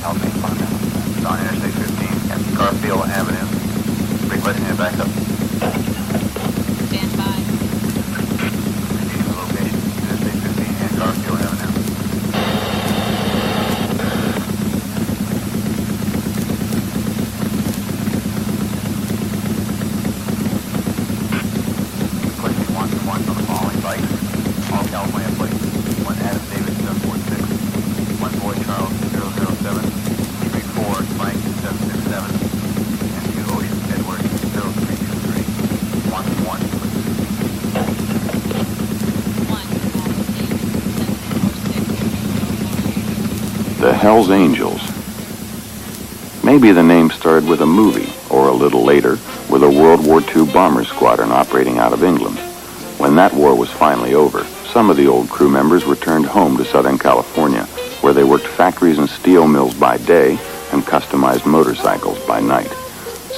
Helping Farmhouse. It's on Interstate 15 and Garfield Avenue. Requesting a backup. Stand by. Repeating the location. Interstate 15 and Garfield Avenue. Requesting 1-1 on the following bikes. All California plates. 1 Adam Davis 746. 1 Boy Charles 007. 3 Ford Mike 767. And 2 Ocean Edward 0323. 1-1. The Hells Angels. Maybe the name started with a movie, or a little later, with a World War II bomber squadron operating out of England. When that war was finally over, some of the old crew members returned home to Southern California, where they worked factories and steel mills by day and customized motorcycles by night.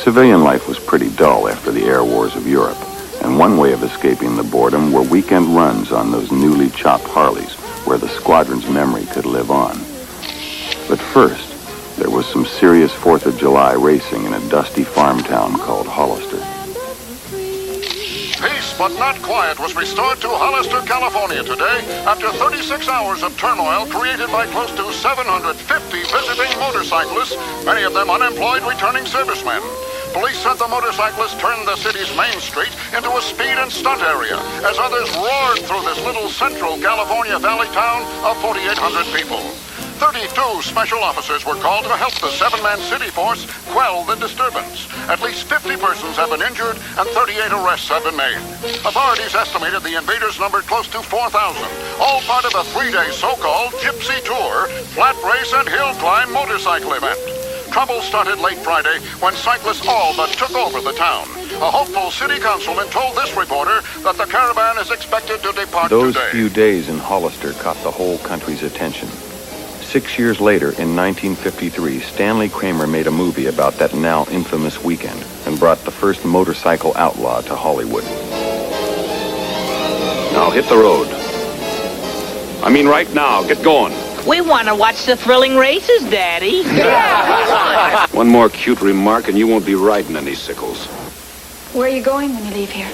Civilian life was pretty dull after the air wars of Europe, and one way of escaping the boredom were weekend runs on those newly chopped Harleys, where the squadron's memory could live on. But first, there was some serious 4th of July racing in a dusty farm town called Hollister. Peace, but not quiet, was restored to Hollister, California today after 36 hours of turmoil created by close to 750 visiting motorcyclists, many of them unemployed returning servicemen. Police said the motorcyclists turned the city's main street into a speed and stunt area as others roared through this little central California valley town of 4,800 people. 32 special officers were called to help the 7-man city force quell the disturbance. At least 50 persons have been injured and 38 arrests have been made. Authorities estimated the invaders numbered close to 4,000, all part of a 3-day so-called Gypsy Tour, flat race and hill climb motorcycle event. Trouble started late Friday when cyclists all but took over the town. A hopeful city councilman told this reporter that the caravan is expected to depart Those today. few days in Hollister caught the whole country's attention. 6 years later, in 1953, Stanley Kramer made a movie about that now infamous weekend and brought the first motorcycle outlaw to Hollywood. Now hit the road. I mean right now, get going. We want to watch the thrilling races, Daddy. One more cute remark and you won't be riding any sickles. Where are you going when you leave here?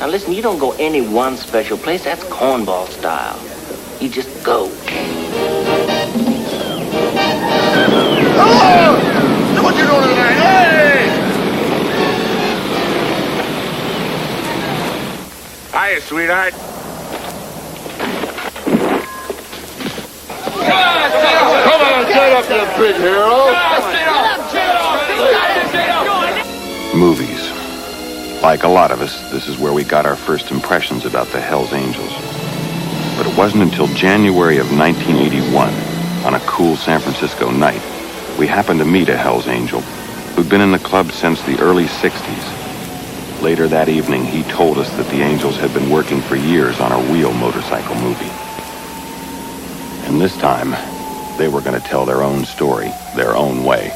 Now listen, you don't go any one special place. That's cornball style. You just go. Hello! What you doing tonight? Hey! Hiya, sweetheart. Come on, get up, you big hero! Movies. Like a lot of us, this is where we got our first impressions about the Hells Angels. But it wasn't until January of 1981, on a cool San Francisco night, we happened to meet a Hells Angel who'd been in the club since the early 60s. Later that evening, he told us that the Angels had been working for years on a real motorcycle movie. And this time, they were going to tell their own story, their own way.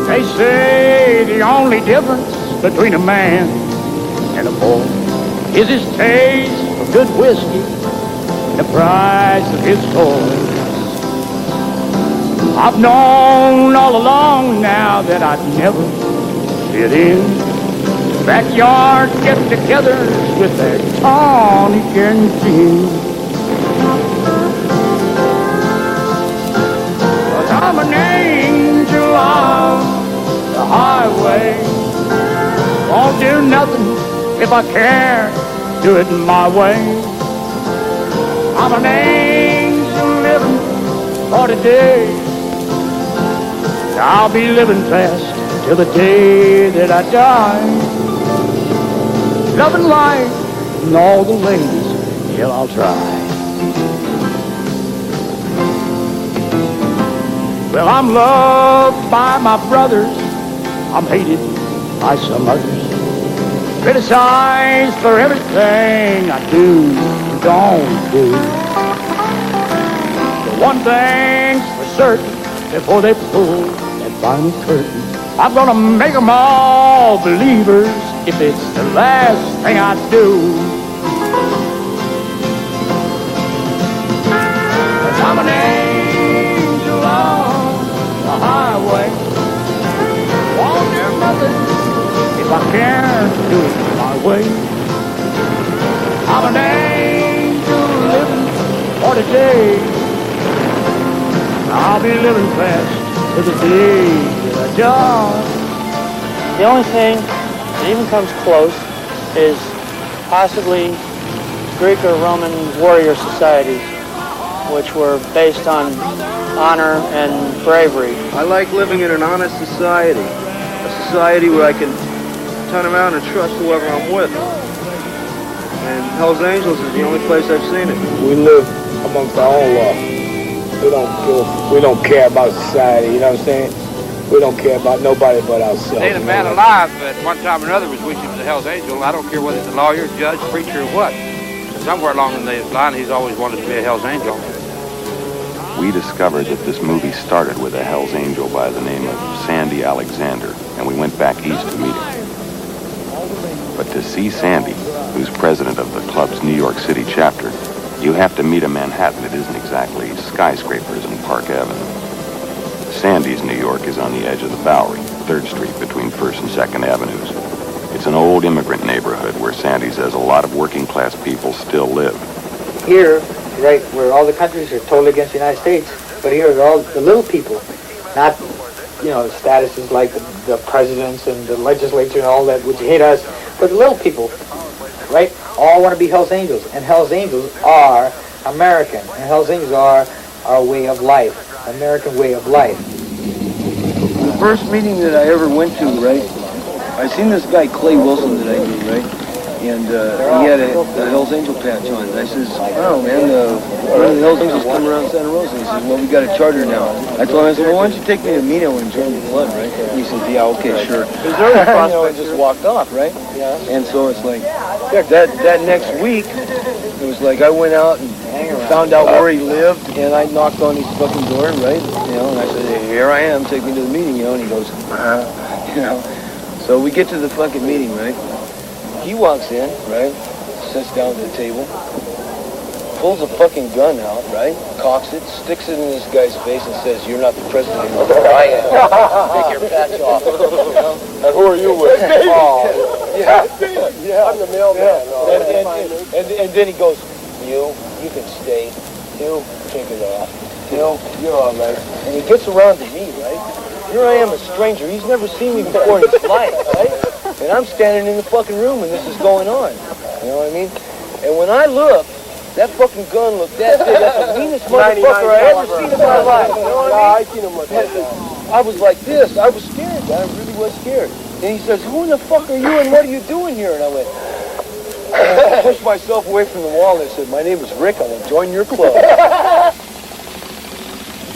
They say the only difference between a man and a boy is his taste for good whiskey and the price of his toys. I've known all along now that I'd never fit in backyard get-togethers with their tonic and gin. But I'm an angel of the highway. Won't do nothing if I can't do it my way. I'm an angel living for today. I'll be living fast till the day that I die. Loving life and all the ladies, yeah, I'll try. Well, I'm loved by my brothers, I'm hated by some others, criticized for everything I do. gonna do. The one thing's for certain, before they pull that final curtain, I'm gonna make them all believers if it's the last thing I do. 'Cause I'm an angel on the highway. Won't do nothing if I can't do it my way. I'm an angel living for the day. I'll be living fast to the day that I die. The only thing that even comes close is possibly Greek or Roman warrior societies, which were based on honor and bravery. I like living in an honest society, a society where I can turn around and trust whoever I'm with. And Hell's Angels is the only place I've seen it. We live amongst our own law. We don't care about society, you know what I'm saying? We don't care about nobody but ourselves. Ain't a man alive at one time or another was wishing he was a Hell's Angel. I don't care whether it's a lawyer, judge, preacher, or what. Somewhere along the line, he's always wanted to be a Hell's Angel. We discovered that this movie started with a Hell's Angel by the name of Sandy Alexander, and we went back east to meet him. But to see Sandy, who's president of the club's New York City chapter, you have to meet a Manhattan that isn't exactly skyscrapers and Park Avenue. Sandy's New York is on the edge of the Bowery, 3rd Street between 1st and 2nd Avenues. It's an old immigrant neighborhood where Sandy says a lot of working class people still live. Here, right, where all the countries are totally against the United States, but here are all the little people, not, you know, statuses like the presidents and the legislature and all that, which hate us, but the little people, right, all want to be Hell's Angels, and Hell's Angels are American, and Hell's Angels are our way of life, American way of life. The first meeting that I ever went to, right, I seen this guy, Clay Wilson, that I knew, right, and he had a Hell's Angel patch on, and I says, oh man, one of the Hell's Angels come around Santa Rosa, and he says, well, we got a charter now. I told him, I said, well, why don't you take me to Mino and join the club, right? And he says, yeah, okay, sure. I just walked off, right? Yeah. And so it's like, that next week, it was like I went out and found out where he lived, and I knocked on his fucking door, right? You know, and I said, hey, here I am, take me to the meeting, you know, and he goes, you know. So we get to the fucking meeting, right? He walks in, right? Sits down at the table, pulls a fucking gun out, right? Cocks it, sticks it in this guy's face and says, you're not the president anymore. I am. Take your patch off. You know? And who are you with? Oh, yeah. I'm the mailman. And then he goes, you can stay. You, take it off. You're all right. And he gets around to me, right? Here I am, a stranger. He's never seen me before in his life, right? And I'm standing in the fucking room and this is going on. You know what I mean? And when I looked, that fucking gun looked that big. That's the meanest motherfucker I ever seen in my life. You know what I mean? I seen him like that. I was like this. I was scared. I really was scared. And he says, who in the fuck are you and what are you doing here? And I went, I pushed myself away from the wall and I said, my name is Rick. I will join your club.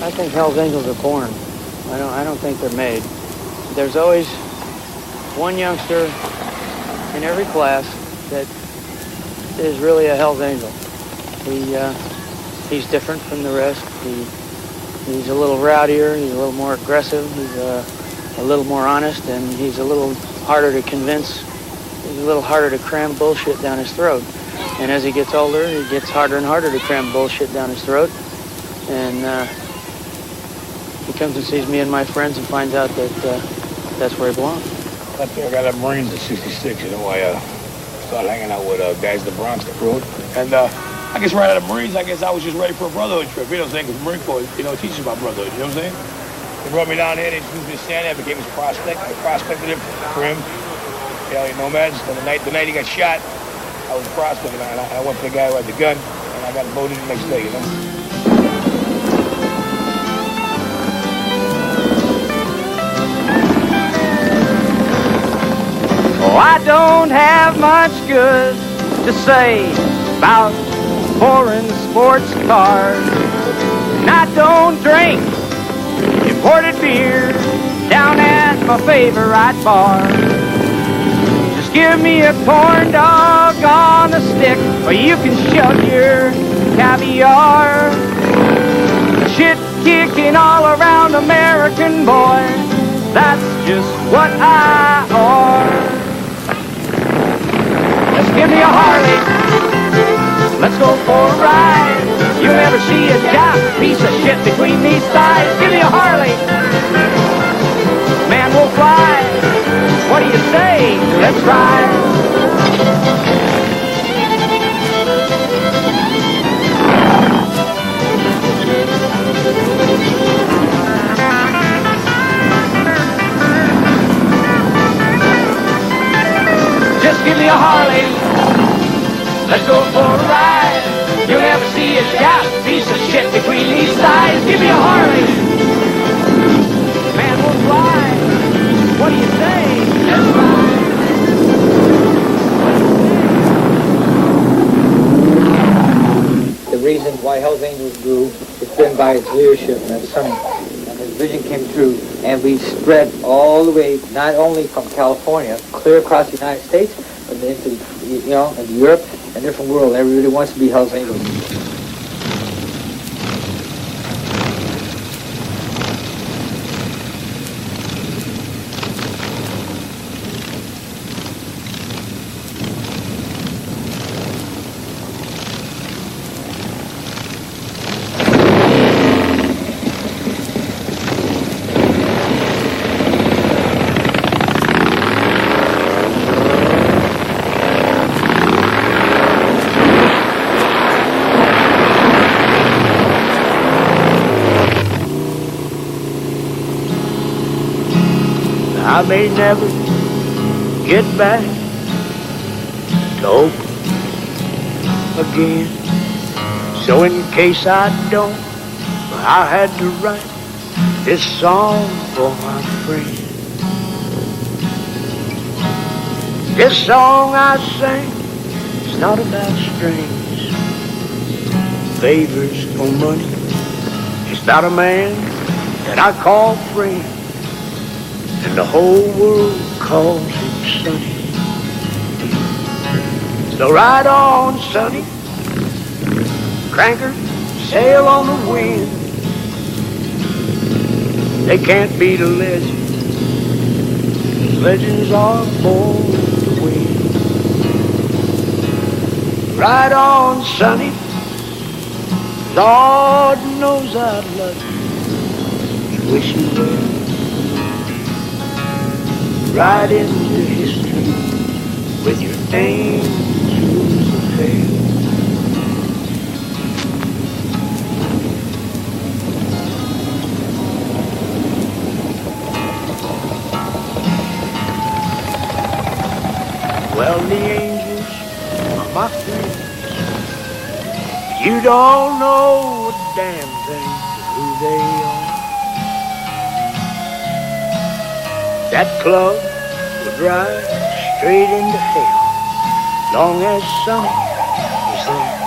I think Hell's Angels are born. I don't think they're made. There's always one youngster in every class that is really a Hell's Angel. He's different from the rest. He's a little rowdier. He's a little more aggressive. He's a little more honest, and he's a little harder to convince. He's a little harder to cram bullshit down his throat. And as he gets older, it gets harder and harder to cram bullshit down his throat. And he comes and sees me and my friends and finds out that that's where he belongs. I got out of Marines in '66, you know. I started hanging out with guys in the Bronx, the road. And I guess right out of Marines, I guess I was just ready for a brotherhood trip, you know what I'm saying? Because Marine Corps, you know, teaches about brotherhood, you know what I'm saying? They brought me down here, they introduced me to Sandy, I became his prospect. I prospected him for him, you know, nomads. And the night he got shot, I was a prospect, and I went to the guy who had the gun, and I got voted the next day, you know? Oh, I don't have much good to say about foreign sports cars. And I don't drink imported beer down at my favorite bar. Just Just give me a corn dog on a stick, or you can shove your caviar. Shit kicking all around American boy, that's just what I are. Let's give me a Harley, let's go for a ride. You'll never see a jap piece of shit between these thighs. Give me a Harley, man will fly. What do you say? Let's ride. Just give me a Harley, let's go for a ride. You'll never see a jap piece of shit between these thighs. Give me a Harley, man will fly. What do you say? Let's ride. The reason why Hell's Angels grew has been by its leadership and its Sonny. And his vision came true, and we spread all the way, not only from California, clear across the United States, but into, into Europe and different world. Everybody wants to be Hell's Angels. I may never get back to Oakland again. So in case I don't, I had to write this song for my friend. This song I sing is not about strings, favors or money. It's about a man that I call friend, and the whole world calls him Sonny. So ride on, Sonny, cranker, sail on the wind. They can't beat a legend. Legends are born to win. Ride on, Sonny, Lord knows I'd love you. Wish you well. Ride into history with your angels of hell. Well, the angels are my friends. You don't know a damn thing to who they are. That club would ride straight into hell, long as Sonny was there,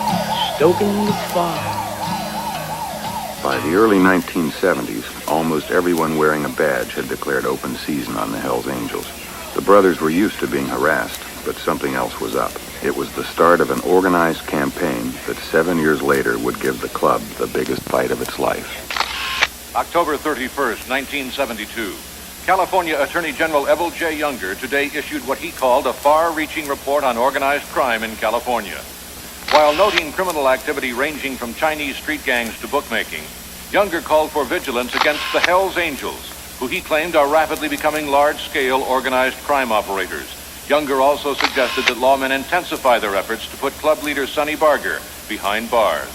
stoking the fire. By the early 1970s, almost everyone wearing a badge had declared open season on the Hells Angels. The brothers were used to being harassed, but something else was up. It was the start of an organized campaign that 7 years later would give the club the biggest fight of its life. October 31st, 1972. California Attorney General Evel J. Younger today issued what he called a far-reaching report on organized crime in California. While noting criminal activity ranging from Chinese street gangs to bookmaking, Younger called for vigilance against the Hells Angels, who he claimed are rapidly becoming large-scale organized crime operators. Younger also suggested that lawmen intensify their efforts to put club leader Sonny Barger behind bars.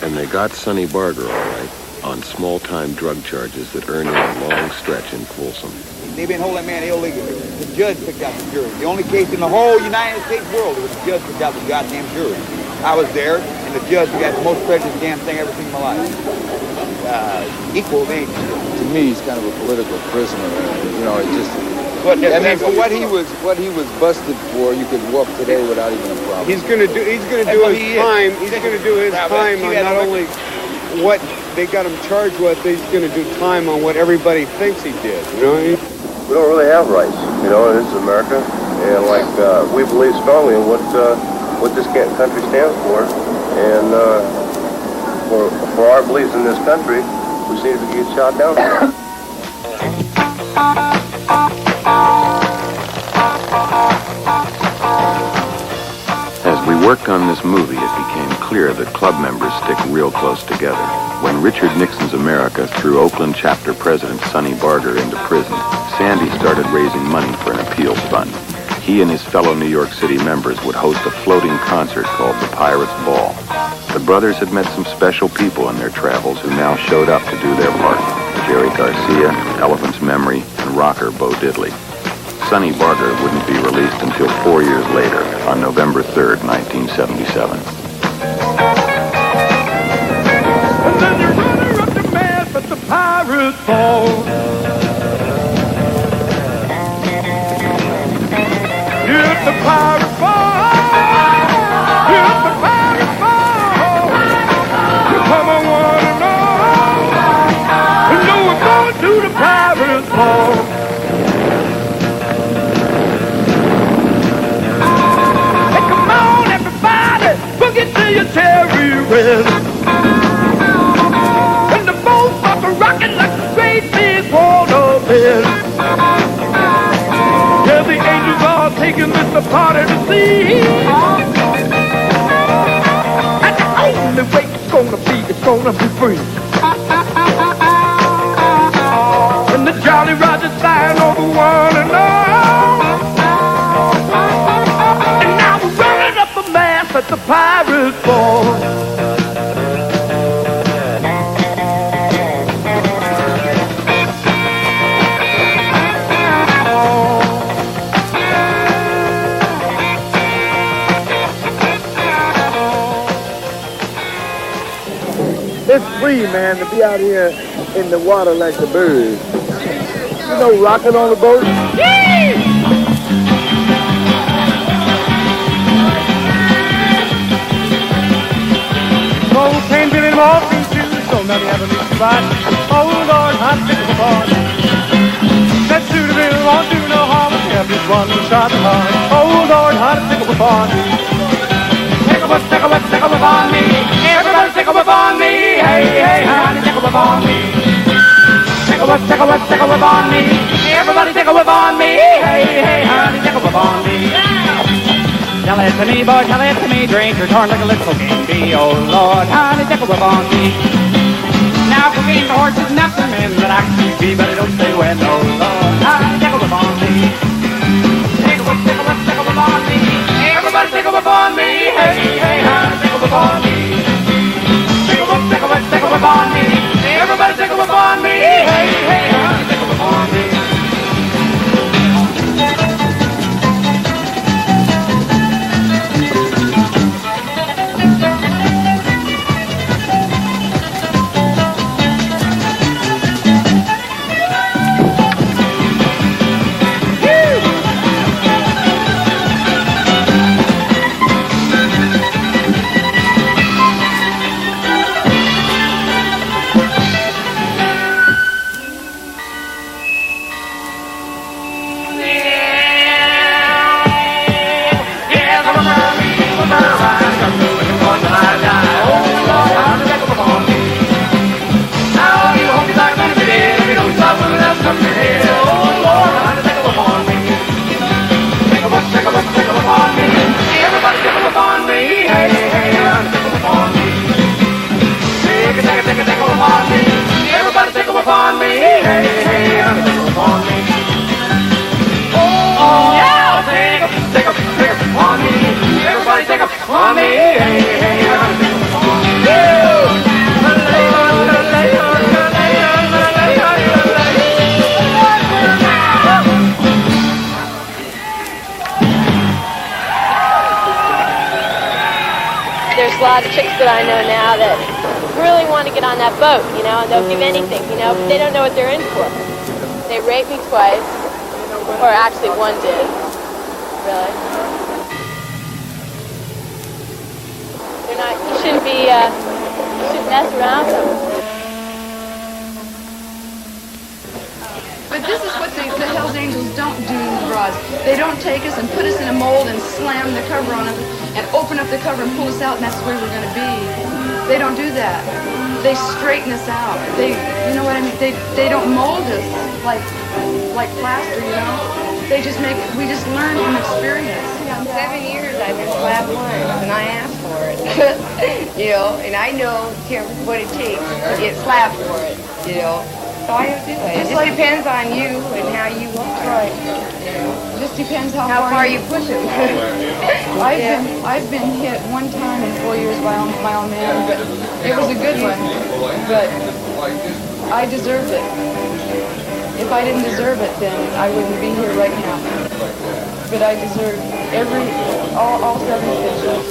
And they got Sonny Barger, all right, on small-time drug charges that earned him a long stretch in Folsom. They've been holding that man illegally. The judge picked out the jury. The only case in the whole United States world where the judge picked out the goddamn jury. I was there, and the judge got the most prejudiced damn thing I've ever seen in my life. Equal age. To me, he's kind of a political prisoner. It just. But I mean, for what he was busted for, you could walk today without even a problem. He's going to do his time. He's going to do his time on not only what they got him charged with, he's going to do time on what everybody thinks he did. You know what I mean? we don't really have rights. You know, this is America, and like we believe strongly in what this country stands for, and for our beliefs in this country, we seem to get shot down. As we worked on this movie, it became clear that club members stick real close together. When Richard Nixon's America threw Oakland chapter president Sonny Barger into prison, Sandy started raising money for an appeals fund. He and his fellow New York City members would host a floating concert called the Pirates Ball. The brothers had met some special people in their travels who now showed up to do their part. Jerry Garcia, Elephant's Memory, and rocker Bo Diddley. Sonny Barger wouldn't be released until 4 years later, on November 3rd, 1977. And then the runner up the mast at the Pirates Ball. It's the Pirates Ball. It's the Pirates Ball. You come on one and all. You know we're going to the Pirates Ball. Get to your cherry red. And the boat starts rocking like a great big waterbed. Yeah, the angels are taking this party to see. And the only way it's gonna be free. And the Jolly Roger's flying over one and all. And now we're running up the mast at the Pirates Ball. It's free, man, to be out here in the water like the birds. You know, rocking on the boat. Oh, Plain Billy walking too, so many have a new spot. Oh, Lord, I'm sick of the bar. That shooter Bill won't do no harm if you have this one shot in the heart. Oh, Lord, I'm sick of the bar. Take a whip on me. Everybody take a whip on me. Hey, hey, honey, take a whip on me. Take a whip on me. Everybody take a whip on me. Hey, hey, honey, take a whip on me. Tell it to me, boy, tell it to me. Drink your torn like a little game bee. Oh, Lord, honey, take a whip on me. Now, cocaine, the horse is nothing, man, that I can see, but it don't stay wet. Oh, Lord, honey, take a whip on me. Take a whip on me. Everybody take a whip on me. Hey, hey, honey, take a whip on me. Take a whip on me. Everybody take a whip on me. Hey, hey, honey, take a whip on me. There's a lot of chicks that I know now that really want to get on that boat, you know, and they'll give anything, you know, but they don't know what they're in for. They raped me twice, or actually one did, really. They're not, you shouldn't mess around with them. The this is what the Hells Angels don't do in the garage. They don't take us and put us in a mold and slam the cover on us and open up the cover and pull us out and that's where we're going to be. They don't do that. They straighten us out. They, you know what I mean? They don't mold us like plaster, you know? They just we just learn from experience. 7 years I've been slapped once, and I asked for it. You know, and I know what it takes to get slapped for it, you know. So I do it. It just depends on you and how you are. Right. You know. It just depends how far you push it. I've been hit one time in 4 years by my own man. It was a good one, but I deserved it. If I didn't deserve it, then I wouldn't be here right now. But I deserve all 7 stitches.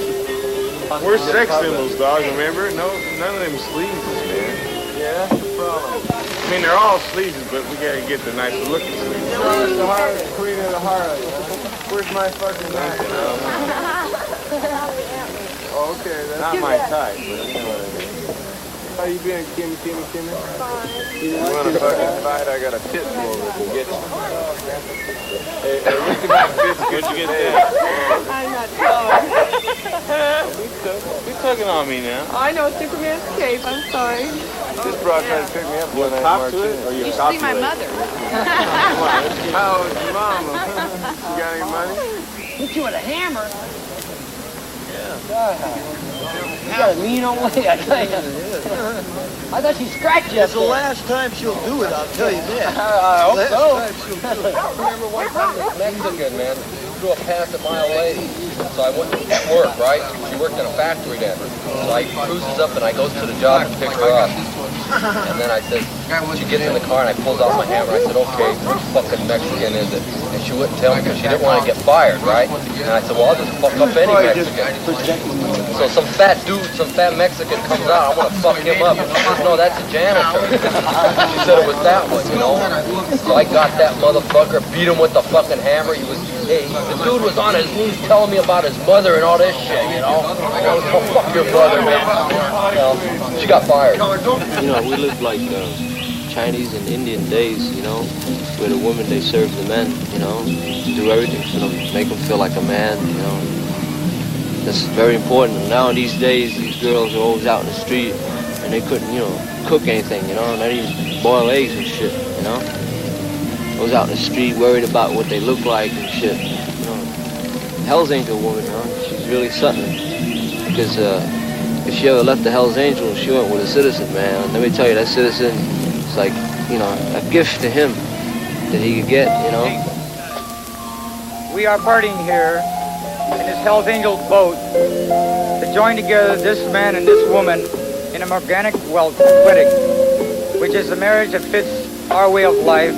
We're sex symbols, dog, remember? No, none of them sleases, man. Yeah, that's the problem. I mean, they're all sleases, but we gotta get the nicer looking sleases. Where's the heart, queen of the heart? Where's my fucking knife? Oh, okay, that's not my type, but you know what I mean. How you been, Kimmy? Fine. You want to fucking fight? I got a pit bull that can get you. Hey, look at my fist. Where'd you get that? I'm not sorry. You're tugging on me now. I know Superman's cape. I'm sorry. This broad tried to pick me up when I marched in. Or You should see my mother. How old's your mama? You got any money? Hit you with a hammer. You got a mean old way, I tell you. I thought she scratched you. It's the last time she'll do it, I'll tell you that. I hope so. I remember one time this Mexican man threw a pass a mile away. So I went at work, right? She worked in a factory then. So I cruises up and I goes to the job and pick her up. And then I said, she gets in the car and I pulls out my hammer. I said, okay, which fucking Mexican is it? And she wouldn't tell me because she didn't want to get fired, right? And I said, well, I'll just fuck up any Mexican. So some fat Mexican comes out, I want to fuck him up. She says, no, that's a janitor. She said it was that one, you know? So I got that motherfucker, beat him with the fucking hammer. The dude was on his knees telling me about his mother and all this shit, you know? Oh, fuck your brother, man. You know, she got fired. You know, we live like Chinese and Indian days, you know, where the women, they serve the men, you know, do everything for them, make them feel like a man, you know. That's very important. Now, these days, these girls are always out in the street, and they couldn't, you know, cook anything, you know, not even boil eggs and shit, you know. Always out in the street, worried about what they look like and shit, you know. Hell's Angel woman, you know, she's really something, because if she ever left the Hell's Angel, she went with a citizen, man. Let me tell you, that citizen is like, you know, a gift to him that he could get, you know. We are partying here in this Hell's Angel boat to join together this man and this woman in an organic wedding, which is a marriage that fits our way of life,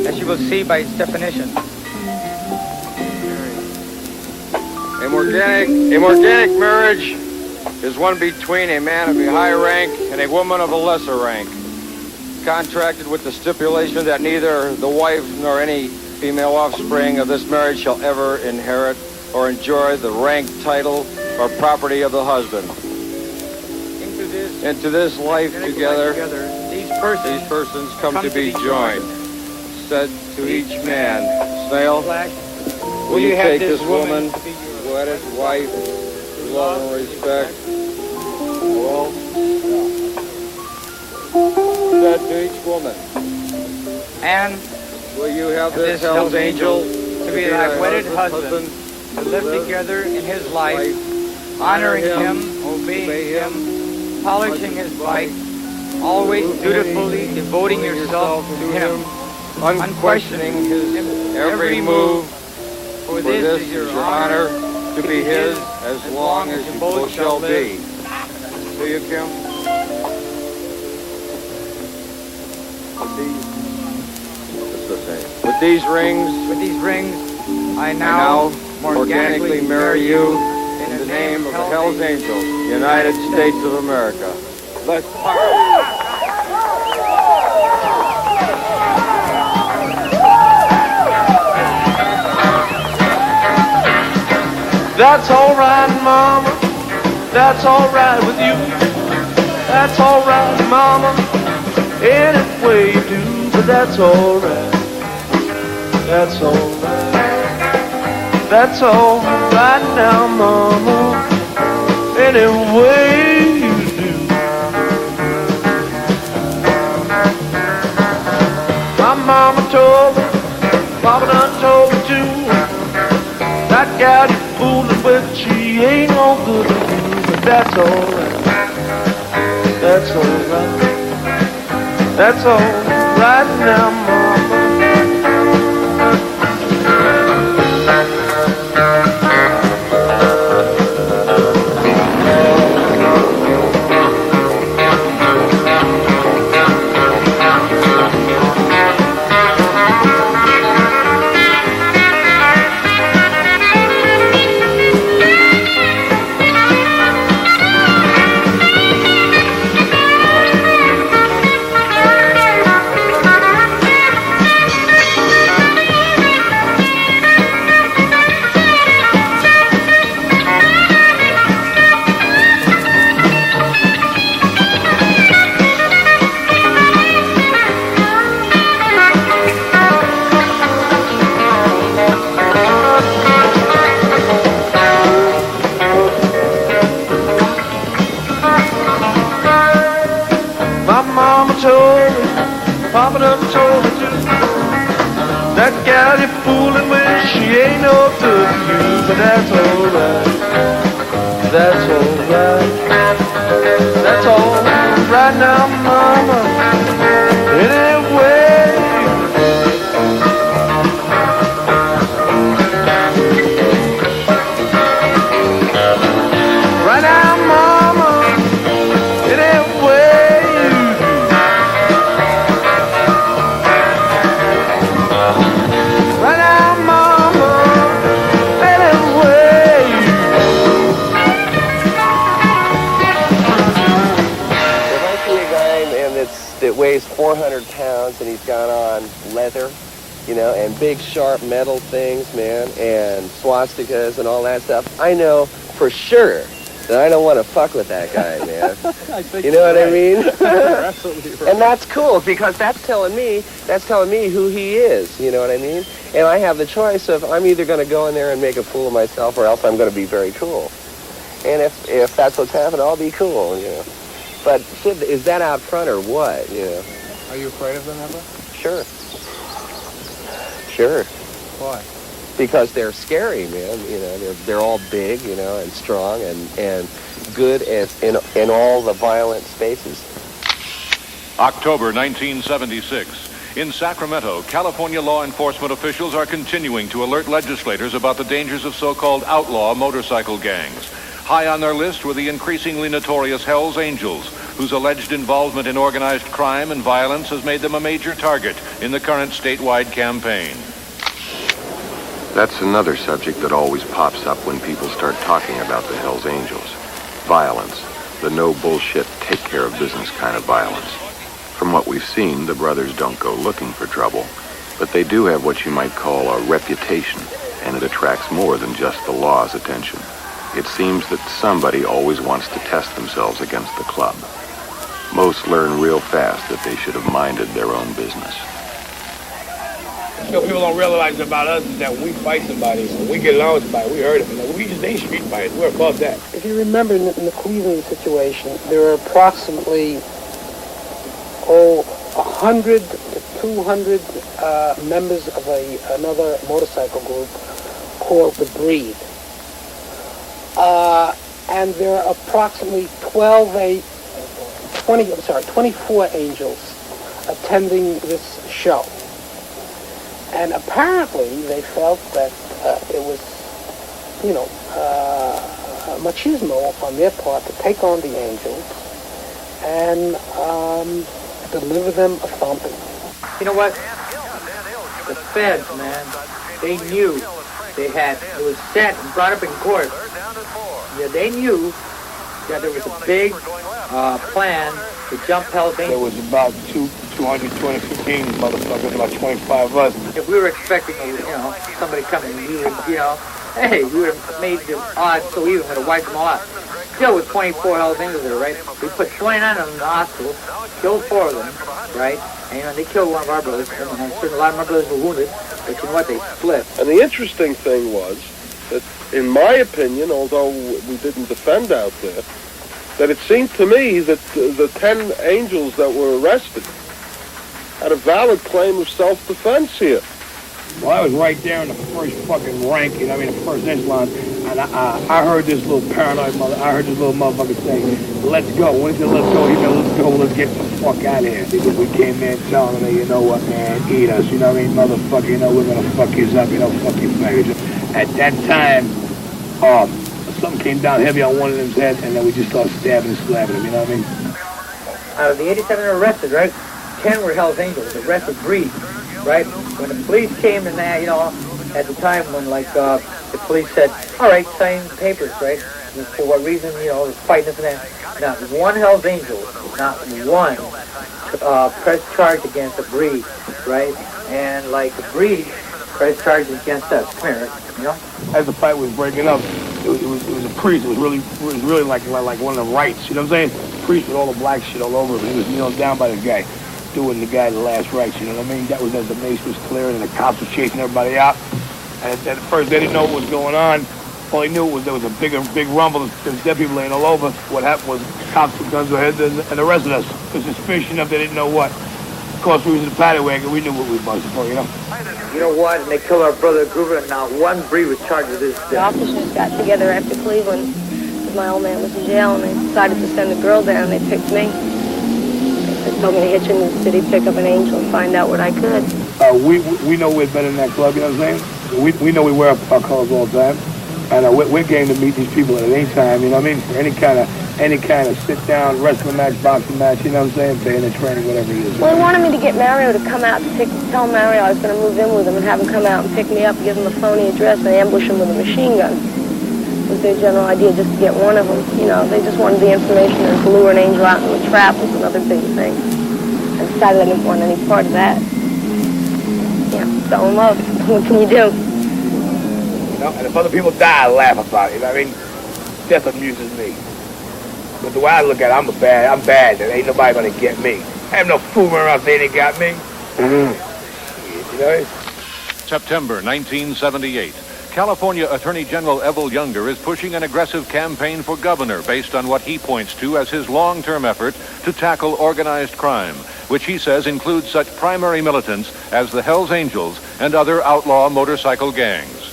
as you will see by its definition. A organic marriage is one between a man of a high rank and a woman of a lesser rank, contracted with the stipulation that neither the wife nor any female offspring of this marriage shall ever inherit or enjoy the rank, title, or property of the husband. Into this life together, these persons come to be joined. Said to each man, Snail, will you take this woman, wedded wife, with love and respect? Well, said to each woman, and will you have this Hell's Angel to be thy wedded husband, to live together in his life, honoring him, obeying him, polishing his bike, always dutifully devoting yourself to him, unquestioning his every move, for this is your honor to be his as long as you both shall be. Do you, Kim? With these rings, I now organically marry you in the name of the Hell's Angels, United States of America. Let's That's alright, Mama. That's alright with you. That's alright, Mama. Any way you do, but that's alright. That's all right. That's all right now, mama. Any way you do. My mama told me, Papa done told me too. That gal you fooling with, she ain't no good to you. But that's all right. That's all right. That's all right now, mama. Papa done told me to. That gal you're fooling with, she ain't no good to you. But that's all right. That's all right. That's all right now, mama. Anyway. Right now, mama. Anyway. That weighs 400 pounds and he's got on leather, you know, and big sharp metal things, man, and swastikas and all that stuff. I know for sure that I don't want to fuck with that guy, man. You know what I mean? You're absolutely right. And that's cool because that's telling me who he is, you know what I mean? And I have the choice of I'm either going to go in there and make a fool of myself or else I'm going to be very cool. And if that's what's happening, I'll be cool, you know. But shit, is that out front or what? You know? Are you afraid of them ever? Sure. Sure. Why? Because they're scary, man. You know, they're all big, you know, and strong and good in all the violent spaces. October 1976. In Sacramento, California law enforcement officials are continuing to alert legislators about the dangers of so-called outlaw motorcycle gangs. High on their list were the increasingly notorious Hells Angels, whose alleged involvement in organized crime and violence has made them a major target in the current statewide campaign. That's another subject that always pops up when people start talking about the Hells Angels. Violence. The no bullshit, take care of business kind of violence. From what we've seen, the brothers don't go looking for trouble, but they do have what you might call a reputation, and it attracts more than just the law's attention. It seems that somebody always wants to test themselves against the club. Most learn real fast that they should have minded their own business. You know, people don't realize about us is that when we fight somebody, when we get along with somebody, we hurt them. We just ain't street fighters. We're above that. If you remember in the Cleveland situation, there were approximately 100 to 200 members of another motorcycle group called the Breed. And there are approximately 24 Angels attending this show. And apparently they felt that it was, machismo on their part to take on the Angels and deliver them a thumping. You know what? The feds, man, they knew it was set and brought up in court. Yeah, they knew that there was a big plan to jump Hell's Angels. There was about 215 motherfuckers, about 25 of us. If we were expecting, somebody coming, we would, we would have made the odds so even, would have wiped them all out. still with 24 Hells Angels there, right? We put 29 of them in the hospital, killed 4 of them, right? And, you know, they killed one of our brothers, and a lot of my brothers were wounded, but you know what, they split. And the interesting thing was that, in my opinion, although we didn't defend out there, that it seemed to me that the 10 angels that were arrested had a valid claim of self-defense here. Well, I was right there in the first fucking rank, you know, I mean, the first echelon, and I heard this little paranoid motherfucker say, let's go. When he said, let's go, he said, let's go, let's get the fuck out of here. Because we came in telling him, you know what, man, eat us, you know what I mean, motherfucker, you know, we're gonna fuck you up, you know, fuck you faggots. At that time, something came down heavy on one of them's head, and then we just started stabbing and slapping him, you know what I mean? Out of the 87 that were arrested, right, 10 were Hells Angels, the rest were Breed, right? When the police came and that, you know, at the time when, like, the police said, all right, sign the papers, right? For what reason, you know, fighting this and that. Not one Hells Angel, not one pressed charge against the Breed, right? And, like, the Breed pressed charges against us. Come here, you know? As the fight was breaking up, it was a priest. It was really like one of the rites, you know what I'm saying? The priest with all the black shit all over him. He was, you know, down by the guy, doing the guy the last rites, you know what I mean? That was as the mace was clearing and the cops were chasing everybody out. And at first they didn't know what was going on. All they knew was there was a big rumble. There's dead people laying all over. What happened was cops with guns ahead and arrested us. For suspicion of they didn't know what. Of course, we was in the paddy wagon. We knew what we were busted for, you know? You know what? And they killed our brother Gruber, and not one Breed was charged with this. The officers got together after Cleveland, because my old man was in jail, and they decided to send a girl down. They picked me. They told me to hitch into the city, pick up an angel, and find out what I could. We know we're better than that club, you know what I'm saying? We know we wear our colors all the time. And we're game to meet these people at any time, you know what I mean? For any kind of sit-down wrestling match, boxing match, you know what I'm saying? Bayonet training, whatever it is. Well, he wanted me to get Mario to come out to tell Mario I was going to move in with him and have him come out and pick me up, give him a phony address, and ambush him with a machine gun. Was their general idea, just to get one of them. You know, they just wanted the information and to lure an angel out into a trap was another big thing. I decided I didn't want any part of that. Yeah, fell in love. What can you do? You know, and if other people die, I laugh about it. You know what I mean? Death amuses me. But the way I look at it, I'm bad. There ain't nobody gonna get me. I have no fool around saying they got me. You know? September 1978. California Attorney General Evell Younger is pushing an aggressive campaign for governor based on what he points to as his long-term effort to tackle organized crime, which he says includes such primary militants as the Hells Angels and other outlaw motorcycle gangs.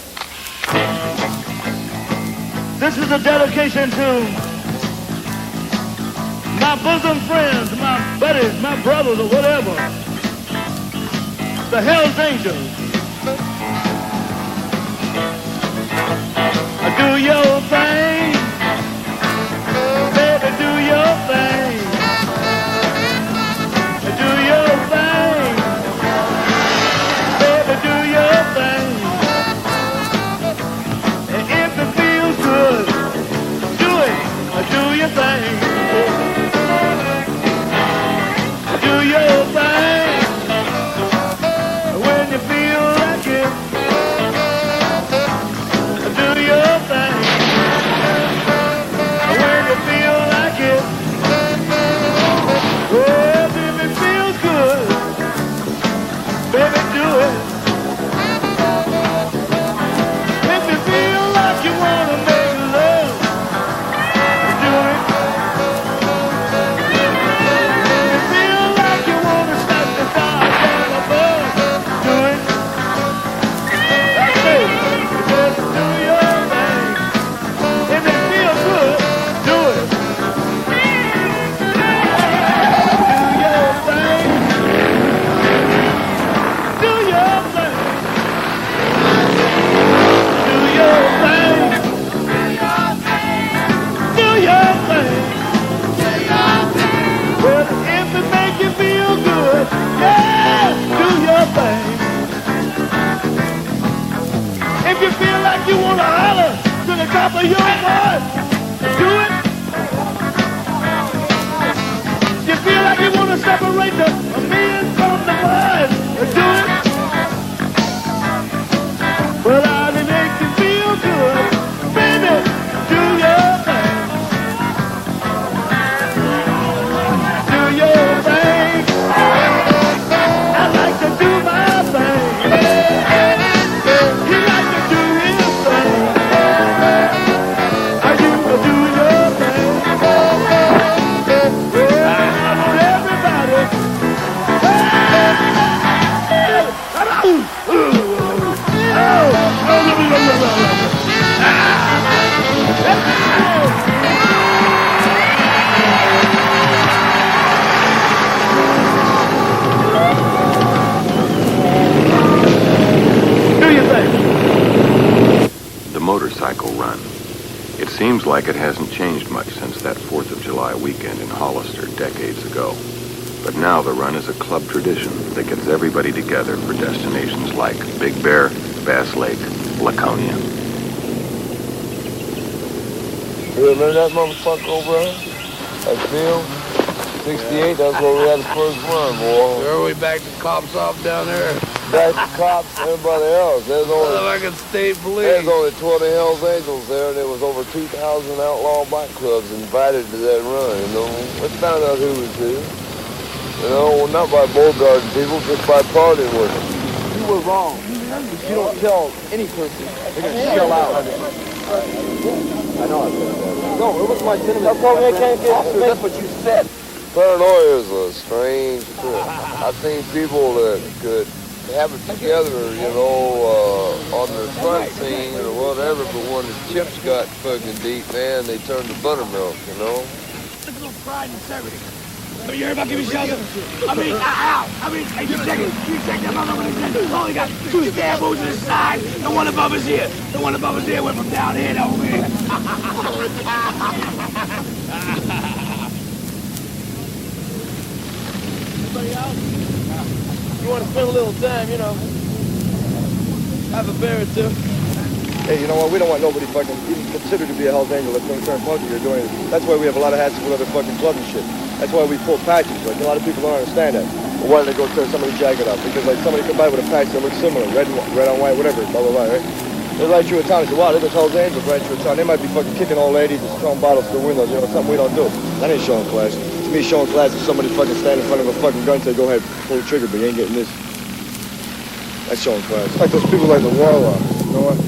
This is a dedication to my bosom friends, my buddies, my brothers, or whatever. The Hells Angels. Do your thing. Baby, do your thing. Do your thing. Baby, do your thing. And if it feels good, do it. Do your thing. Do your thing. When you feel like it, do your thing. When you feel like it, well, if it feels good, baby, do it. If you feel like you wanna make love, do it. If you feel like you wanna stop the stars down above, do it. That's it. Just do your thing. If it feels good, do it. Do your thing. Do your thing. Do your thing. Do your thing. Well, if it makes you feel good, yeah, do your thing. If you feel like you want to holler to the top of your voice, do it. You feel like you want to separate the men from the boys, do it. Well, I makes you feel good, baby, do your thing. Seems like it hasn't changed much since that 4th of July weekend in Hollister decades ago. But now the run is a club tradition that gets everybody together for destinations like Big Bear, Bass Lake, Laconia. You remember that motherfucker over there? That field? 68, that's where we had the first run, boy. Where are we back to cops off down there? Back to cops, everybody else. There's only state police. There's only 20 Hells Angels there, and there was over 2,000 outlaw bike clubs invited to that run, you know. We found out who was who. You know, not by Beauregard people, just by partying with them. You were wrong. If you don't tell any person, they're going to shell out. I know I said that. No, it was my sentiment. That's why I can't get it. That's what you said. Paranoia is a strange trip. I've seen people that could have it together, you know, on their front scene or whatever, but when the chips got fucking deep, man, they turned to buttermilk, you know? Look at little pride and integrity. I mean, you heard about giving shelter? I mean, ow! I mean, hey, you check it. You check that motherfucker. He's only got 2 stab wounds in his side. The one above his ear. The one above his ear went from down here to over here. You want to spend a little time, you know, have a beer or two. Hey, you know what? We don't want nobody fucking even considered to be a Hells Angel that's going to turn funky or doing it. That's why we have a lot of hats with other fucking clubs and shit. That's why we pull patches. Like, a lot of people don't understand that. But why do they go tear somebody's jacket up? Because, like, somebody come by with a patch that looks similar, red on white, whatever, blah, blah, blah, right? They're right through a town. They say, wow, there's Hells Angels right through a town. They might be fucking kicking old ladies and throwing bottles through windows, you know, something we don't do. That ain't showing class. To me, showing class is somebody fucking stand in front of a fucking gun and say, go ahead, pull the trigger, but you ain't getting this. That's showing class. It's like those people like the Warlocks, you know what?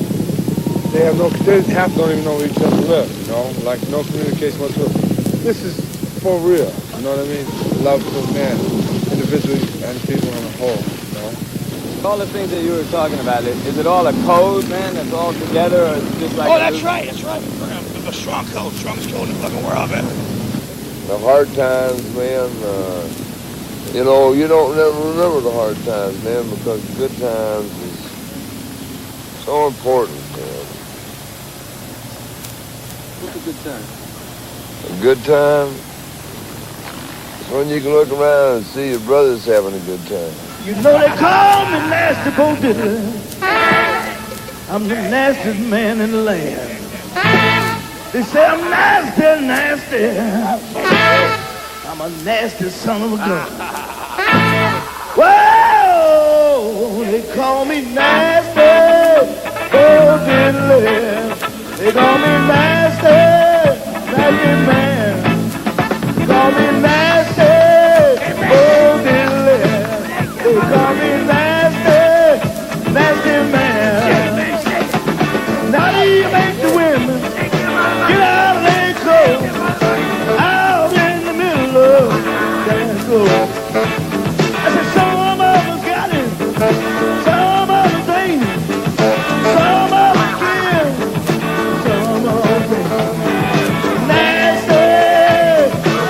They half don't even know where each other live, you know? Like, no communication whatsoever. This is for real, you know what I mean? Love for man, individually and people on the whole, you know? All the things that you were talking about, is it all a code, man, that's all together, or is it just like... Oh, that's right. A strong code, strongest code in the fucking world, man. The hard times, man, you know, you don't never remember the hard times, man, because the good times is so important, man. What's a good time? A good time is when you can look around and see your brothers having a good time. You know they call me Nasty Bo Diddler. I'm the nastiest man in the land. They say I'm nasty, nasty. I'm a nasty son of a gun. Whoa, they call me Nasty Bo Diddler. They call me Nasty, nasty man. They call me Nasty Bo Diddler. They call me Nasty, nasty man. Now do you make the women get out of their clothes, out in the middle of that road? I said some of us got it, some of us ain't, some of us give, some of us ain't. Nasty,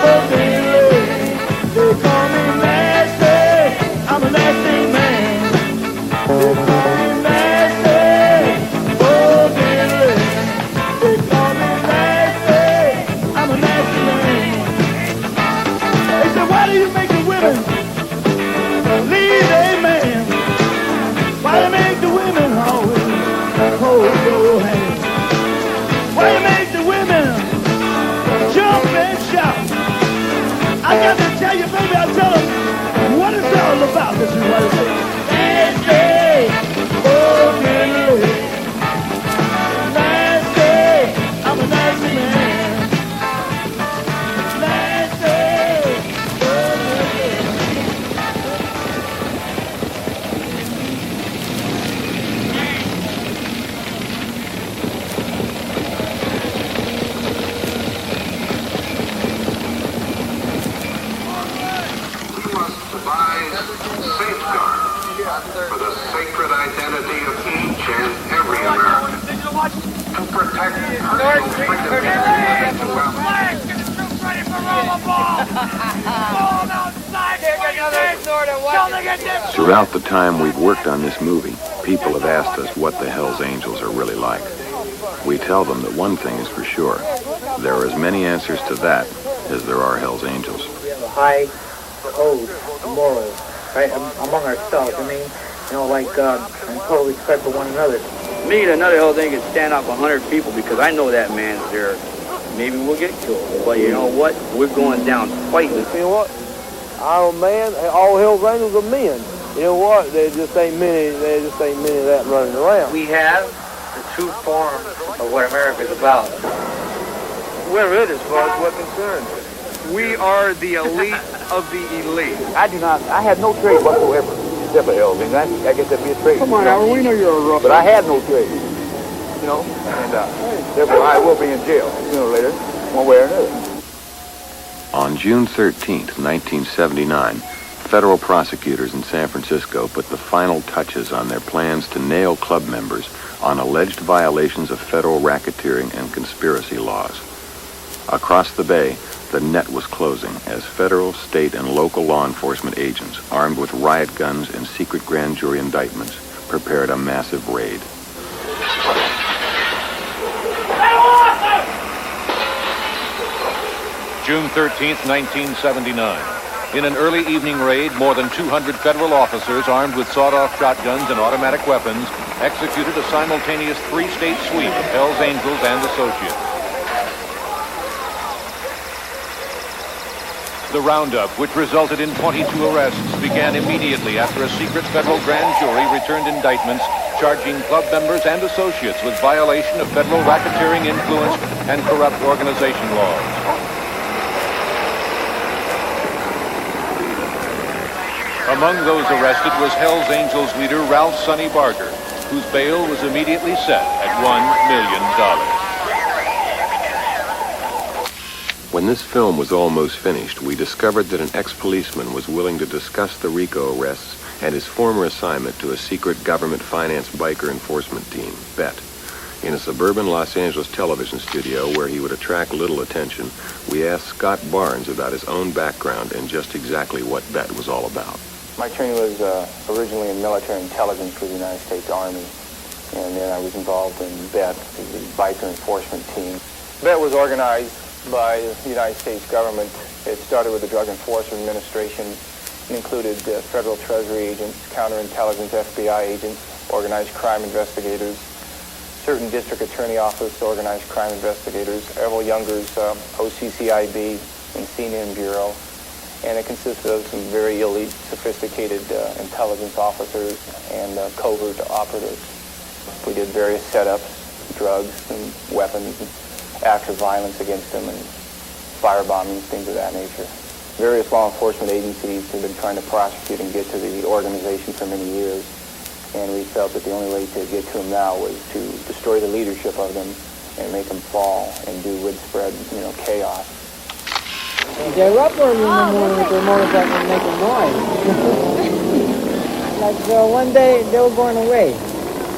oh baby, they call me nasty, I'm a nasty man. They call me nasty, oh baby, they call me nasty, I'm a nasty man. They said, why do you make the women leave a man? Why do you make the women always hold your hand? Why do you make the women jump and shout? I got to tell you, baby, I'll tell them what it's all about. This is what it is. Nasty, oh, yeah. Nasty, I'm a nasty man. Nasty, oh, yeah. For the sacred identity of each and every American. To protect personal freedom and individual. Throughout the time we've worked on this movie, people have asked us what the Hells Angels are really like. We tell them that one thing is for sure. There are as many answers to that as there are Hell's Angels. We have a high code, morals, right, among ourselves. I mean, you know, like, and total respect for one another. Me and another Hell's Angel can stand up 100 people because I know that man's there. Maybe we'll get killed, but you know what? We're going down fighting. You know what? Our man, all Hell's Angels are men. You know what? There just ain't many of that running around. We have the true form of what America's about. We're it as far as we're concerned. We are the elite of the elite. I had no trade whatsoever, except for Hell's Angels. I guess that'd be a trade. Come on, Howard, we know you're a rough. But I had no trade, you know, and therefore I will be in jail sooner or later, one way or another. On June 13th, 1979, federal prosecutors in San Francisco put the final touches on their plans to nail club members on alleged violations of federal racketeering and conspiracy laws. Across the bay, the net was closing as federal, state, and local law enforcement agents, armed with riot guns and secret grand jury indictments, prepared a massive raid. June 13th, 1979. In an early evening raid, more than 200 federal officers armed with sawed-off shotguns and automatic weapons executed a simultaneous three-state sweep of Hell's Angels and associates. The roundup, which resulted in 22 arrests, began immediately after a secret federal grand jury returned indictments charging club members and associates with violation of federal racketeering, influence, and corrupt organization laws. Among those arrested was Hell's Angels leader Ralph Sonny Barger, whose bail was immediately set at $1 million. When this film was almost finished, we discovered that an ex-policeman was willing to discuss the RICO arrests and his former assignment to a secret government-financed biker enforcement team, BET. In a suburban Los Angeles television studio where he would attract little attention, we asked Scott Barnes about his own background and just exactly what BET was all about. My training was originally in military intelligence for the United States Army, and then I was involved in BET, the biker enforcement team. BET was organized by the United States government. It started with the Drug Enforcement Administration and included federal treasury agents, counterintelligence FBI agents, organized crime investigators, certain district attorney office organized crime investigators, Errol Younger's OCCIB, Encinian Bureau, and it consisted of some very elite, sophisticated intelligence officers and covert operatives. We did various setups, drugs and weapons, and acts of violence against them, and firebombings, things of that nature. Various law enforcement agencies have been trying to prosecute and get to the organization for many years, and we felt that the only way to get to them now was to destroy the leadership of them and make them fall and do widespread, chaos. They're up early in the morning with their motorcycle making noise. Like one day they were going away,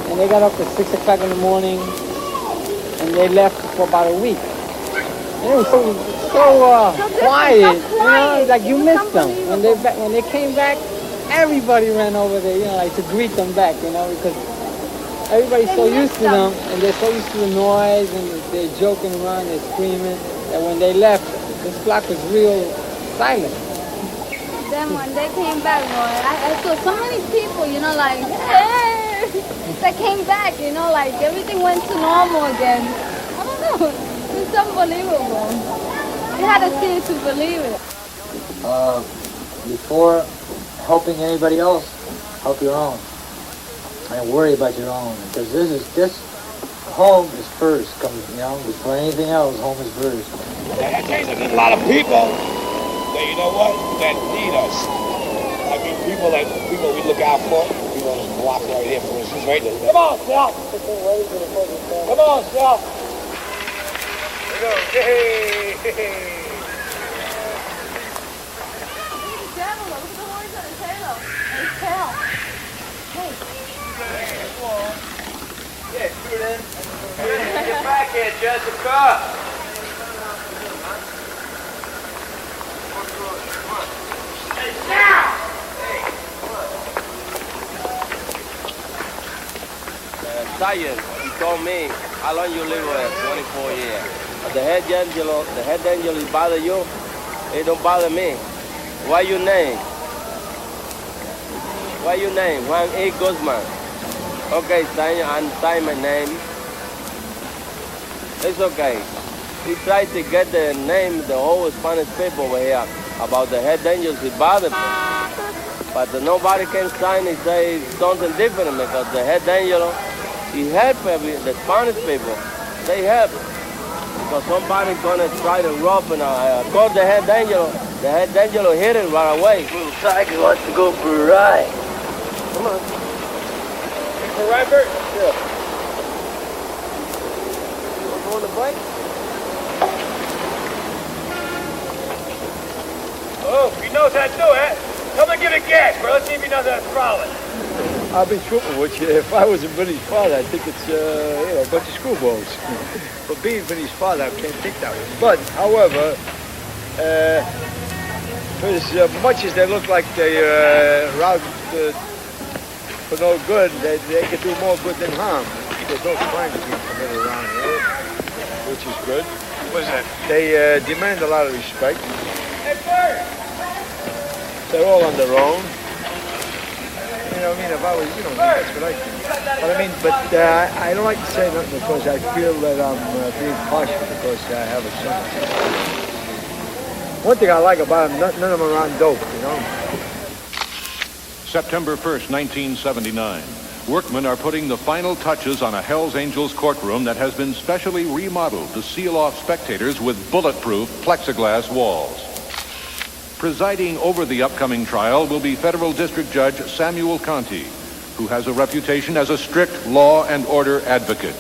and they got up at 6 o'clock in the morning, and they left for about a week. And it was so quiet, like you missed them. When they came back, everybody ran over there, to greet them back, because everybody's so used to them, and they're so used to the noise, and they're joking around, they're screaming, that when they left, this block was real silent. Then when they came back, I saw so many people, hey, that came back, everything went to normal again. I don't know, it's unbelievable. You had to see it to believe it. Before helping anybody else, help your own. And worry about your own, because this home is first. Before anything else, home is first. There's a lot of people that that need us. I mean, people we look out for. People on this block right here, for instance, right there. Come on, Sal. Come on, Sal. There you go. Hey. Yeah, screw it in. Get back here, Jessica. Hey, now! Sayed, he told me, I How long you live with? 24 years. The head angel is bother you? It don't bother me. What your name? What your name? Juan A. Guzman. Okay, sign my name. It's okay. He tried to get the name, the whole Spanish people over here about the head angels. It bothered me. But nobody can sign and say something different because the head angel, he help the Spanish people. They help. Because somebody's gonna try to rob and call the head angel. The head angel will hit it right away. Little tiger wants to go for a ride. Come on. For a ride, Bert? Yeah. You want to go on the bike? Oh, he knows how to do it. Come and give it gas, bro. Let's see if he knows how to throttle it. I'll be truthful with you. If I was Vinny's father, I think it's a bunch of screwballs. But being Vinny's father, I can't think that way. But, however, for as much as they look like they're around for no good, they can do more good than harm. There's no crime being committed around here, which is good. What's that? They demand a lot of respect. Hey, Bert! They're all on their own. You know what I mean? If I was, that's what I think. But I mean, I don't like to say nothing because I feel that I'm being partial because I have a son. One thing I like about them, none of them are on dope, you know? September 1st, 1979. Workmen are putting the final touches on a Hells Angels courtroom that has been specially remodeled to seal off spectators with bulletproof plexiglass walls. Presiding over the upcoming trial will be Federal District Judge Samuel Conti, who has a reputation as a strict law and order advocate.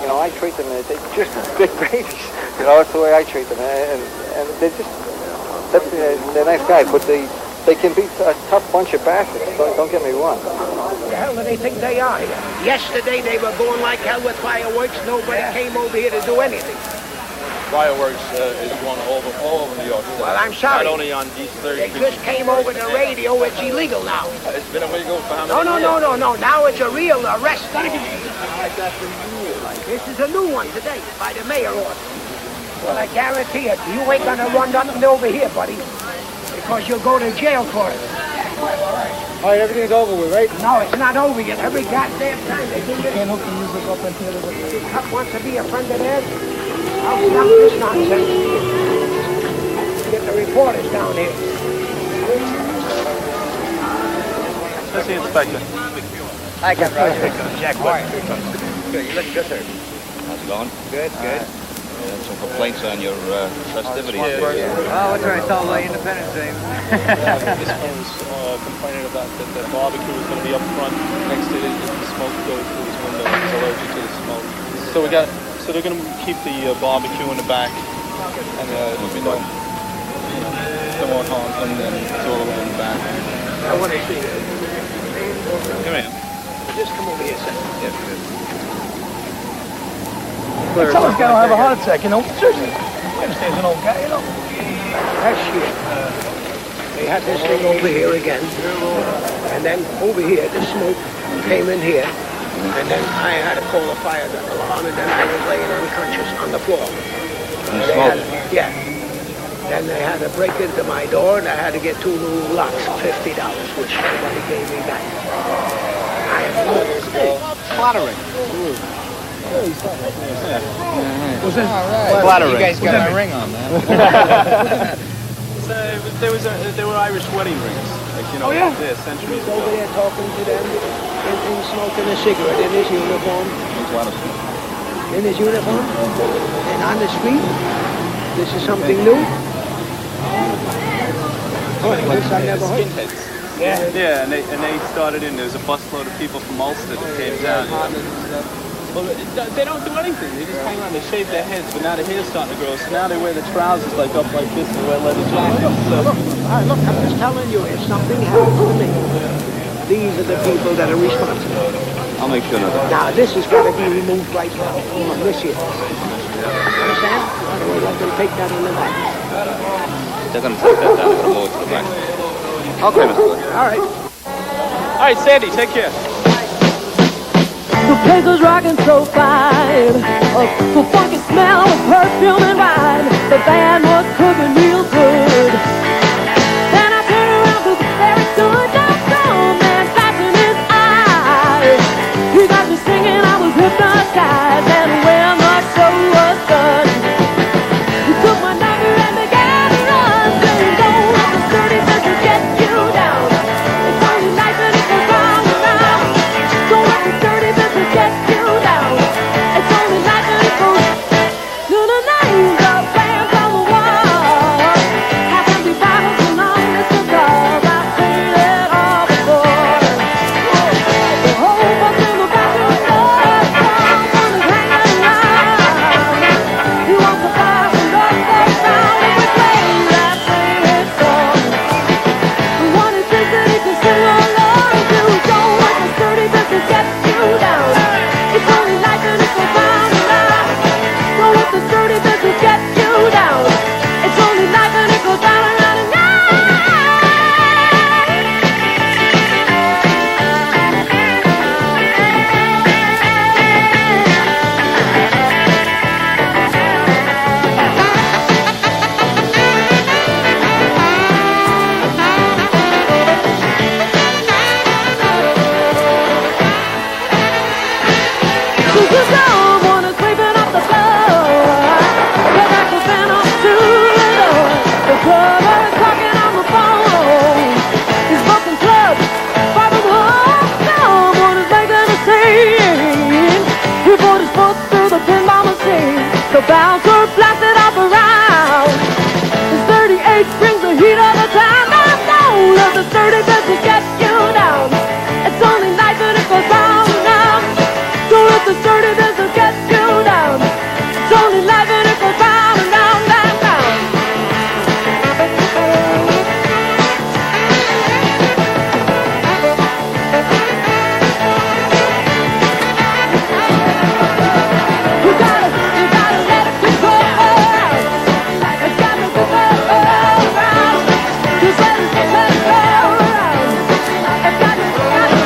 You know, I treat them as just big babies. You know, that's the way I treat them. And they're just, they're nice guys, but they can be a tough bunch of bastards. Don't get me wrong. Who the hell do they think they are? Yesterday they were going like hell with fireworks. Nobody came over here to do anything. Fireworks is going all over New York City. Well, I'm sorry. Not only on East 30th. They just came over the radio. It's illegal now. It's been illegal for how many No. years? Now it's a real arrest. This is a new one today by the mayor order. Well, I guarantee it. You ain't gonna run nothing over here, buddy, because you'll go to jail for it. All right, everything's over with, right? No, it's not over yet. Every goddamn time they do this. Can't hook the music up in here. This cup wants to be a friend of theirs. I'll stop this nonsense. Get the reporters down here. Let's see, Inspector. Hi, Roger. Jack, Good, you look good, sir. How's it going? Good. Some complaints on your festivities. Oh, what's right? It's all Independence Day. This one was complaining about that the barbecue was going to be up front next to the smoke goes through his window. He's allergic to the smoke. So they're going to keep the barbecue in the back, and there'll be no more harm, and then it's all the way in the back. I want to see you. Come in. Just come over here, sir. Yes, good. Someone's got to have a heart attack, you know? Seriously. I understand he's an old guy, you know? That's shit. They had this thing over here again, and then over here, the smoke came in here, and then I had to call the fire alarm, and then I was laying unconscious on the floor. Yeah. Then they had to break into my door, and I had to get 2 new locks, $50, which nobody gave me back. I am not Flattering. Was this? Flattering. You guys got a ring on, man. They were Irish wedding rings. Like, you know, centuries He's over there talking to them and smoking a cigarette in his uniform. In his uniform? And on the street? This is something new? This I never heard. Skinheads. Yeah, and they started in. There was a busload of people from Ulster that came down. Well, they don't do anything. They just hang around. They shave their heads, but now the hair's starting to grow. So now they wear the trousers like up like this and wear leather jackets. Look, I'm just telling you, if something happens to me, these are the people that are responsible. I'll make sure nothing. Now, this is going to be removed right now from this here. Understand? Otherwise, I can take that in the back. They're going to take that down and move it to the back. Okay, Mr. All right. All right, Sandy, take care. The place was rocking so fine. The funky smell of perfume and wine. The band was cooking real good. Then I turned around to the very good young soul man flashing his eyes. He got me singing, I was hypnotized. And when the show was done, he took my number and began to run, saying, "Don't let the dirty business get you down. It's only life and it goes round and round. Don't let the dirty business get you down. It's only life and it goes to the names of fans on the wall. Half empty bottles and long-distance calls. I've seen it all before. The whole bus in the bathroom floor. Someone is hanging around. He wants to buy some love for sound. Every way that sing his song. The one who thinks that he can sing along to. Don't let the dirty business get you down. It's only life and it goes round and round. Don't let the dirty business get you down. It's only life and it goes round and round and round. Someone is sweeping up the floor. Get back the fan up to the door. The clubber is talking on the phone. He's booking clubs by the wall. Someone is making a scene. He put his foot through the pinball machine. The bouncer blasted off around. His 38 brings the heat of the town. Don't let the dirty business get you down. It's only life and it goes round and round. Don't let the dirty business get you down. It's only life and it goes round and round, round, round. You gotta let it go around. It's got to go around. Just let it go around. It's got to go around.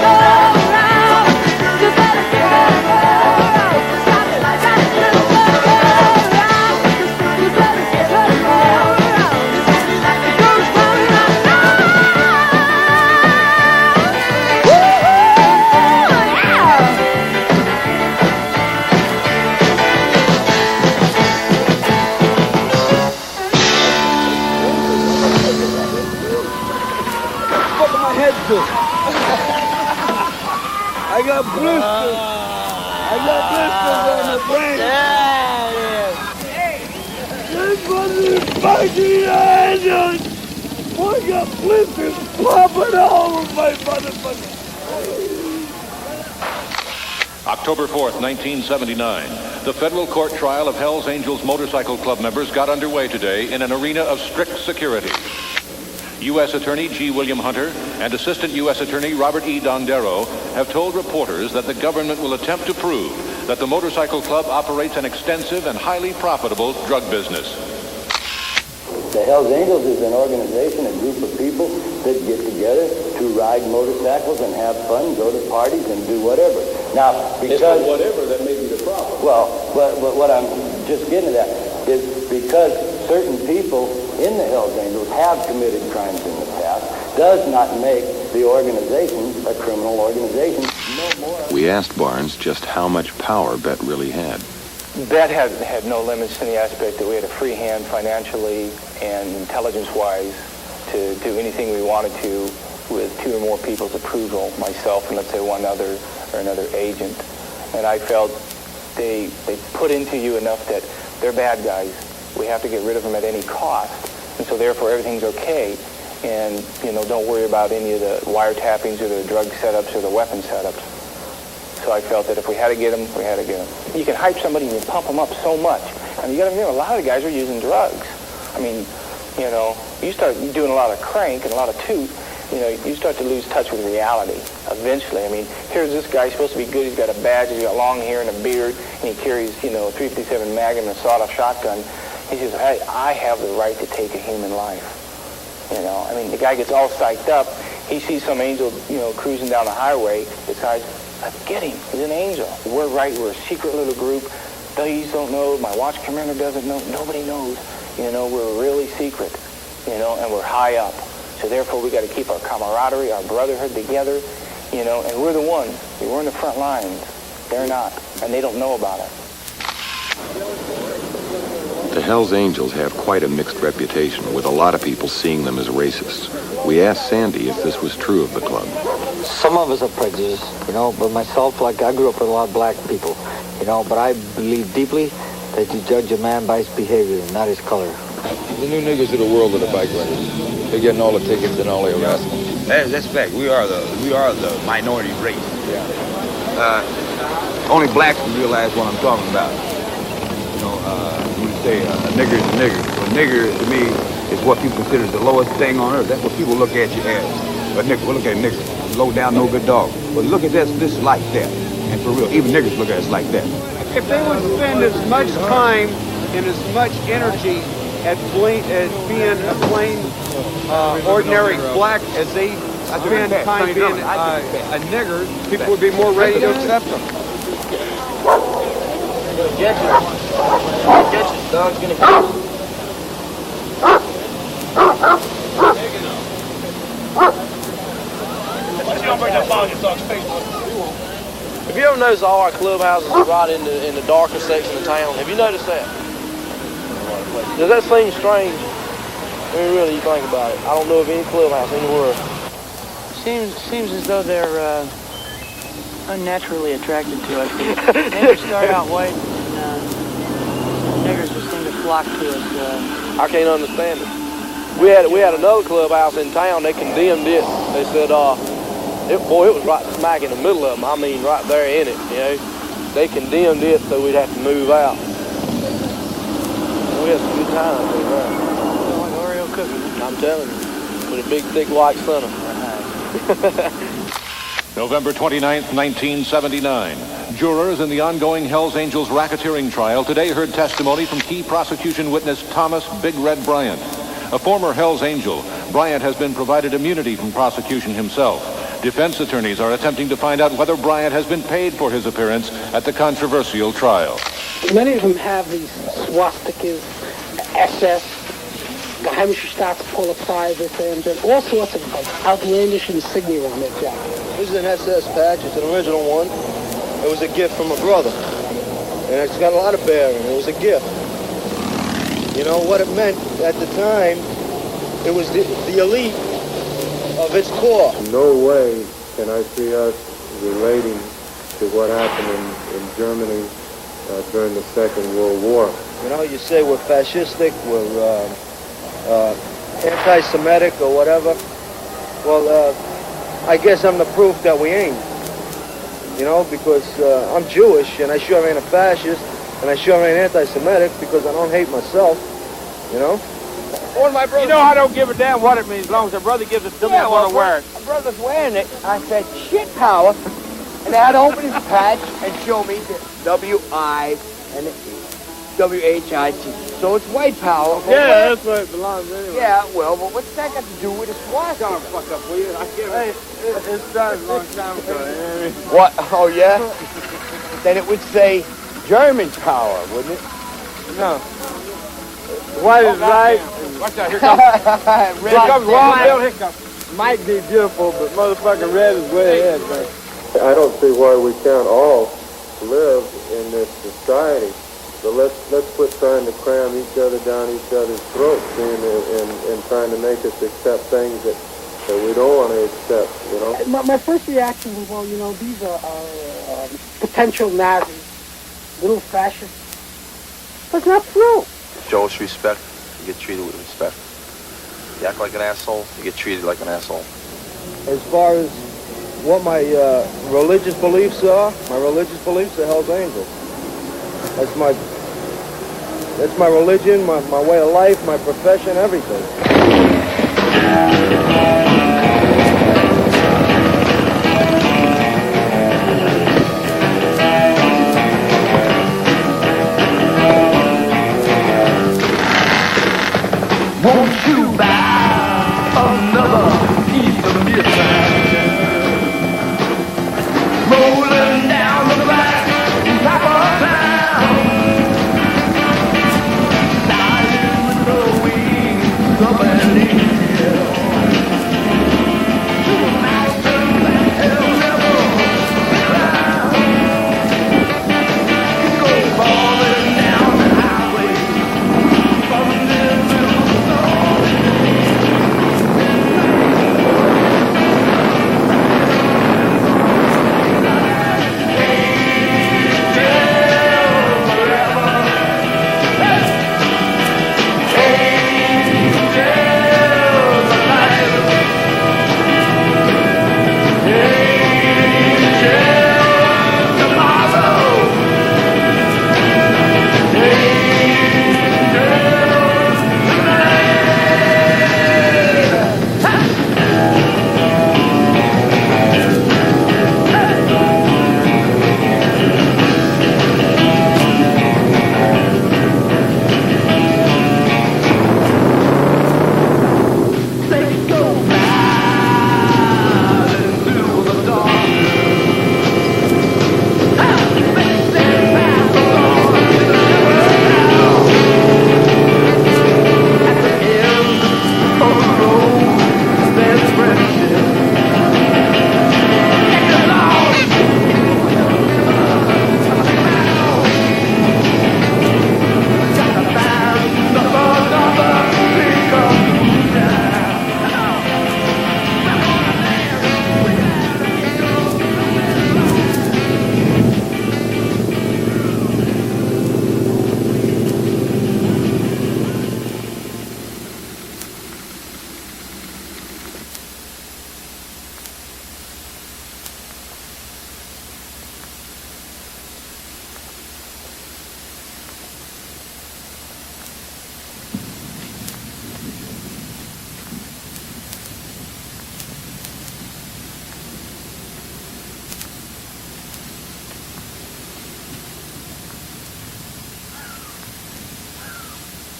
Just let it go around. What my head to? I got blisters. I got blisters on my brain. This was fucking Angels. Boy, got blisters popping all over my motherfucker. October 4th, 1979. The federal court trial of Hell's Angels Motorcycle Club members got underway today in an arena of strict security. U.S. Attorney G. William Hunter and Assistant U.S. Attorney Robert E. Dondero have told reporters that the government will attempt to prove that the motorcycle club operates an extensive and highly profitable drug business. The Hells Angels is an organization, a group of people that get together to ride motorcycles and have fun, go to parties and do whatever. Now, because... whatever, that may be the problem. Well, what I'm just getting at is because certain people in the Hells Angels have committed crimes in the past does not make the organization a criminal organization. No more. We asked Barnes just how much power Bet really had. Bet had no limits in the aspect that we had a free hand financially and intelligence-wise to do anything we wanted to with two or more people's approval, myself and let's say one other or another agent. And I felt they put into you enough that they're bad guys. We have to get rid of them at any cost. And so therefore everything's okay. And, you know, don't worry about any of the wiretappings or the drug setups or the weapon setups. So I felt that if we had to get them, we had to get them. You can hype somebody and you pump them up so much. I mean, you got to remember, a lot of the guys are using drugs. I mean, you know, you start doing a lot of crank and a lot of toot, you know, you start to lose touch with reality eventually. I mean, here's this guy, he's supposed to be good. He's got a badge, he's got long hair and a beard, and he carries, you know, a .357 Magnum and a sawed-off shotgun. He says, hey, I have the right to take a human life. You know, I mean, the guy gets all psyched up. He sees some angel, you know, cruising down the highway, decides, Get him. He's an angel. We're right. We're a secret little group. These don't know. My watch commander doesn't know. Nobody knows. You know, we're really secret. You know, and we're high up. So therefore, we got to keep our camaraderie, our brotherhood together. You know, and we're the ones. We're in the front lines. They're not, and they don't know about it. The Hells Angels have quite a mixed reputation, with a lot of people seeing them as racists. We asked Sandy if this was true of the club. Some of us are prejudiced, you know, but myself, like, I grew up with a lot of black people, you know, but I believe deeply that you judge a man by his behavior, not his color. The new niggas of the world are the bike riders. They're getting all the tickets and all the harassment. That's fact. We are the minority race. Only blacks can realize what I'm talking about. You know, when you say a nigger is a nigger. So a nigger, to me, is what people consider the lowest thing on earth. That's what people look at you as. A nigger, we'll look at a nigger. Low down, no good dog. But look at this like that. And for real, even niggers look at us like that. If they would spend as much time and as much energy at being a plain, ordinary black as they spend time being a nigger, people would be more ready to accept them. Get you. Dog's gonna get you. Have you ever noticed all our clubhouses are right in the darker section of town? Have you noticed that? Does that seem strange? I mean, really, you think about it. I don't know of any clubhouse in the world. Seems as though they're unnaturally attracted to us. Niggers start out white, and niggers just seem to flock to us. I can't understand it. We had another clubhouse in town. They condemned it. They said, it was right smack in the middle of them. I mean, right there in it. You know, they condemned it, so we'd have to move out. We had some good times over there. Like Oreo cookies. I'm telling you, with a big, thick white center. November 29th, 1979. Jurors in the ongoing Hells Angels racketeering trial today heard testimony from key prosecution witness Thomas Big Red Bryant. A former Hells Angel, Bryant has been provided immunity from prosecution himself. Defense attorneys are attempting to find out whether Bryant has been paid for his appearance at the controversial trial. Many of them have these swastikas, SS, Geheimische Staatspolizei, and all sorts of outlandish insignia on their jacket. This is an SS patch. It's an original one. It was a gift from a brother. And it's got a lot of bearing. It was a gift. You know, what it meant at the time, it was the elite of its core. No way can I see us relating to what happened in Germany during the Second World War. You know, you say we're fascistic, we're anti-Semitic or whatever. Well, I guess I'm the proof that we ain't. You know, because I'm Jewish and I sure ain't a fascist and I sure ain't anti-Semitic because I don't hate myself, you know? One of my brothers. You know, I don't give a damn what it means as long as a brother gives it to me, I want to wear it. My brother's wearing it. I said, shit power. And I had to open his patch and show me the W-I and the W-H-I-T. So it's white power. Okay, yeah, that's where it belongs anyway. Yeah, well, but what's that got to do with a swastika? Don't fuck up, will you? Hey, it started a long time ago, you know what I mean? What? Oh, yeah? Then it would say German power, wouldn't it? No. White is right. Watch out, here comes Wild Bill Hiccup. Might be beautiful, but motherfucking red is way ahead, man. I don't see why we can't all live in this society. So let's quit trying to cram each other down each other's throats and trying to make us accept things that we don't want to accept, you know? My first reaction was, well, you know, these are potential Nazis, little fascists. But it's not true. Show us respect, you get treated with respect. You act like an asshole, you get treated like an asshole. As far as what my religious beliefs are Hell's Angels. That's my religion, my way of life, my profession, everything. Won't you buy another piece of this? Rolling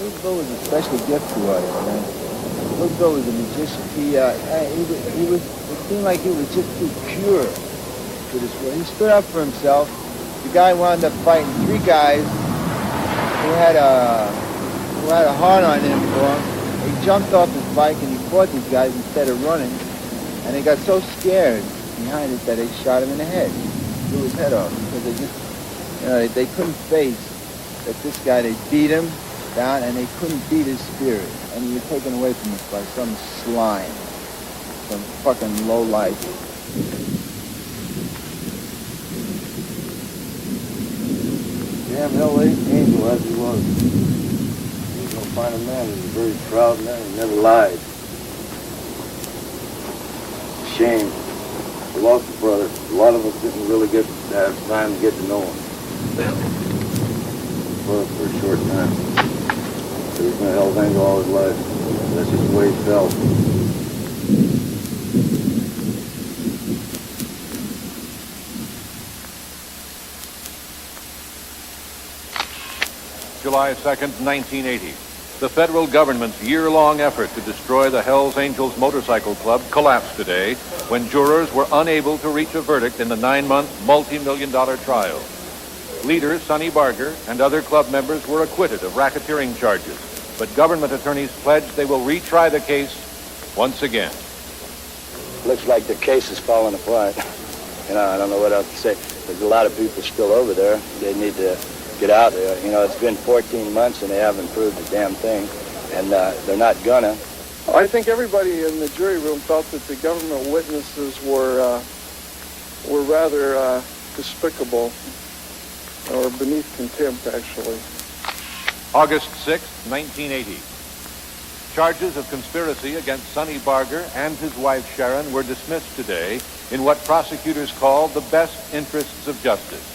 Little Bill was a special gift to us, man. Little Bill was a magician. It seemed like he was just too pure for this world. He stood up for himself. The guy wound up fighting 3 guys who had a horn on him for him. He jumped off his bike and he fought these guys instead of running. And they got so scared behind it that they shot him in the head. Blew his head off because they just, they couldn't face that this guy, they beat him down and they couldn't beat his spirit. And he was taken away from us by some slime, some fucking lowlife. Damn L.A. angel as he was. He was gonna find a man who was a very proud man who never lied. Shame. We lost a brother. A lot of us didn't really get to have time to get to know him. For a short time. He was gonna Hell's Angel all his life. That's just the way he felt. July 2nd, 1980. The federal government's year-long effort to destroy the Hells Angels Motorcycle Club collapsed today when jurors were unable to reach a verdict in the 9-month, multi-million-dollar trial. Leader Sonny Barger and other club members were acquitted of racketeering charges, but government attorneys pledged they will retry the case once again. Looks like the case is falling apart. I don't know what else to say. There's a lot of people still over there. They need to get out there. It's been 14 months and they haven't proved a damn thing, and they're not gonna. I think everybody in the jury room felt that the government witnesses were rather despicable, or beneath contempt, actually. August 6, 1980. Charges of conspiracy against Sonny Barger and his wife Sharon were dismissed today in what prosecutors called the best interests of justice.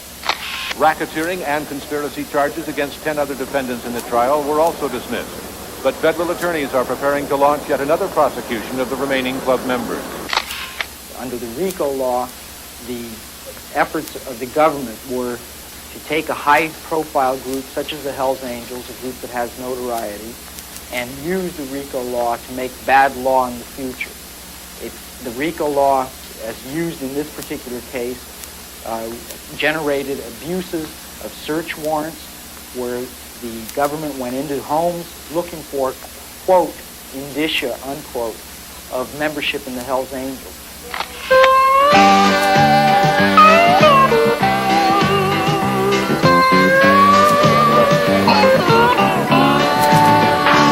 Racketeering and conspiracy charges against 10 other defendants in the trial were also dismissed, but federal attorneys are preparing to launch yet another prosecution of the remaining club members. Under the RICO law, the efforts of the government were to take a high-profile group such as the Hells Angels, a group that has notoriety, and use the RICO law to make bad law in the future. The RICO law, as used in this particular case, generated abuses of search warrants where the government went into homes looking for, quote, indicia, unquote, of membership in the Hells Angels.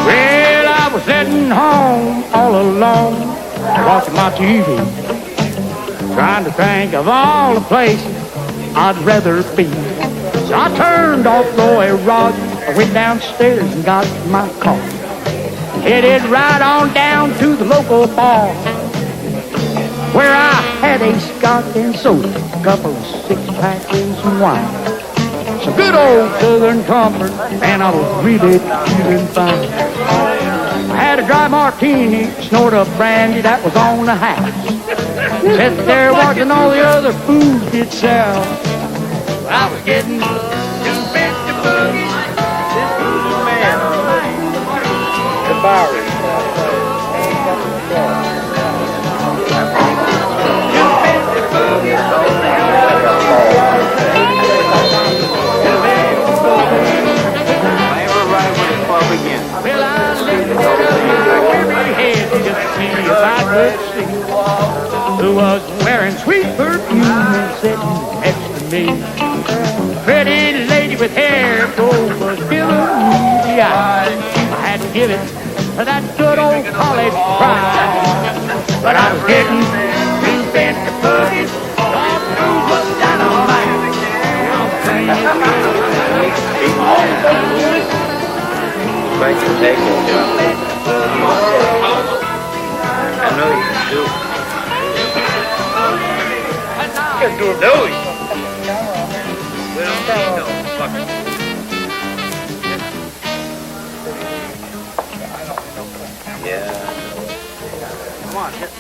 Well, I was sitting home all alone, watching my TV, trying to think of all the places I'd rather be. So I turned off Roy Rogers, I went downstairs and got my car, headed right on down to the local bar, where I had a scotch and soda, a couple of six-packs and some wine, some good old Southern comfort, and I was really feeling fine. I had a dry martini, snort of brandy that was on the house. Sat there watching all the other food get sell. I was getting too bent to boogie. This was the man. The Bowery. Too bent to boogie. I ever arrived at the club again. Well, I lifted up every head just to see if I could see who was wearing sweet perfume and sitting next to me. Pretty lady with hair gold was giving me the eye. I had to give it to that good old college pride. But I was getting too bent to boogie. All through was dynamite. Thank you, take it. I know you can do it. You can do it. Well, no, fuck it. Yeah. Come on, hit.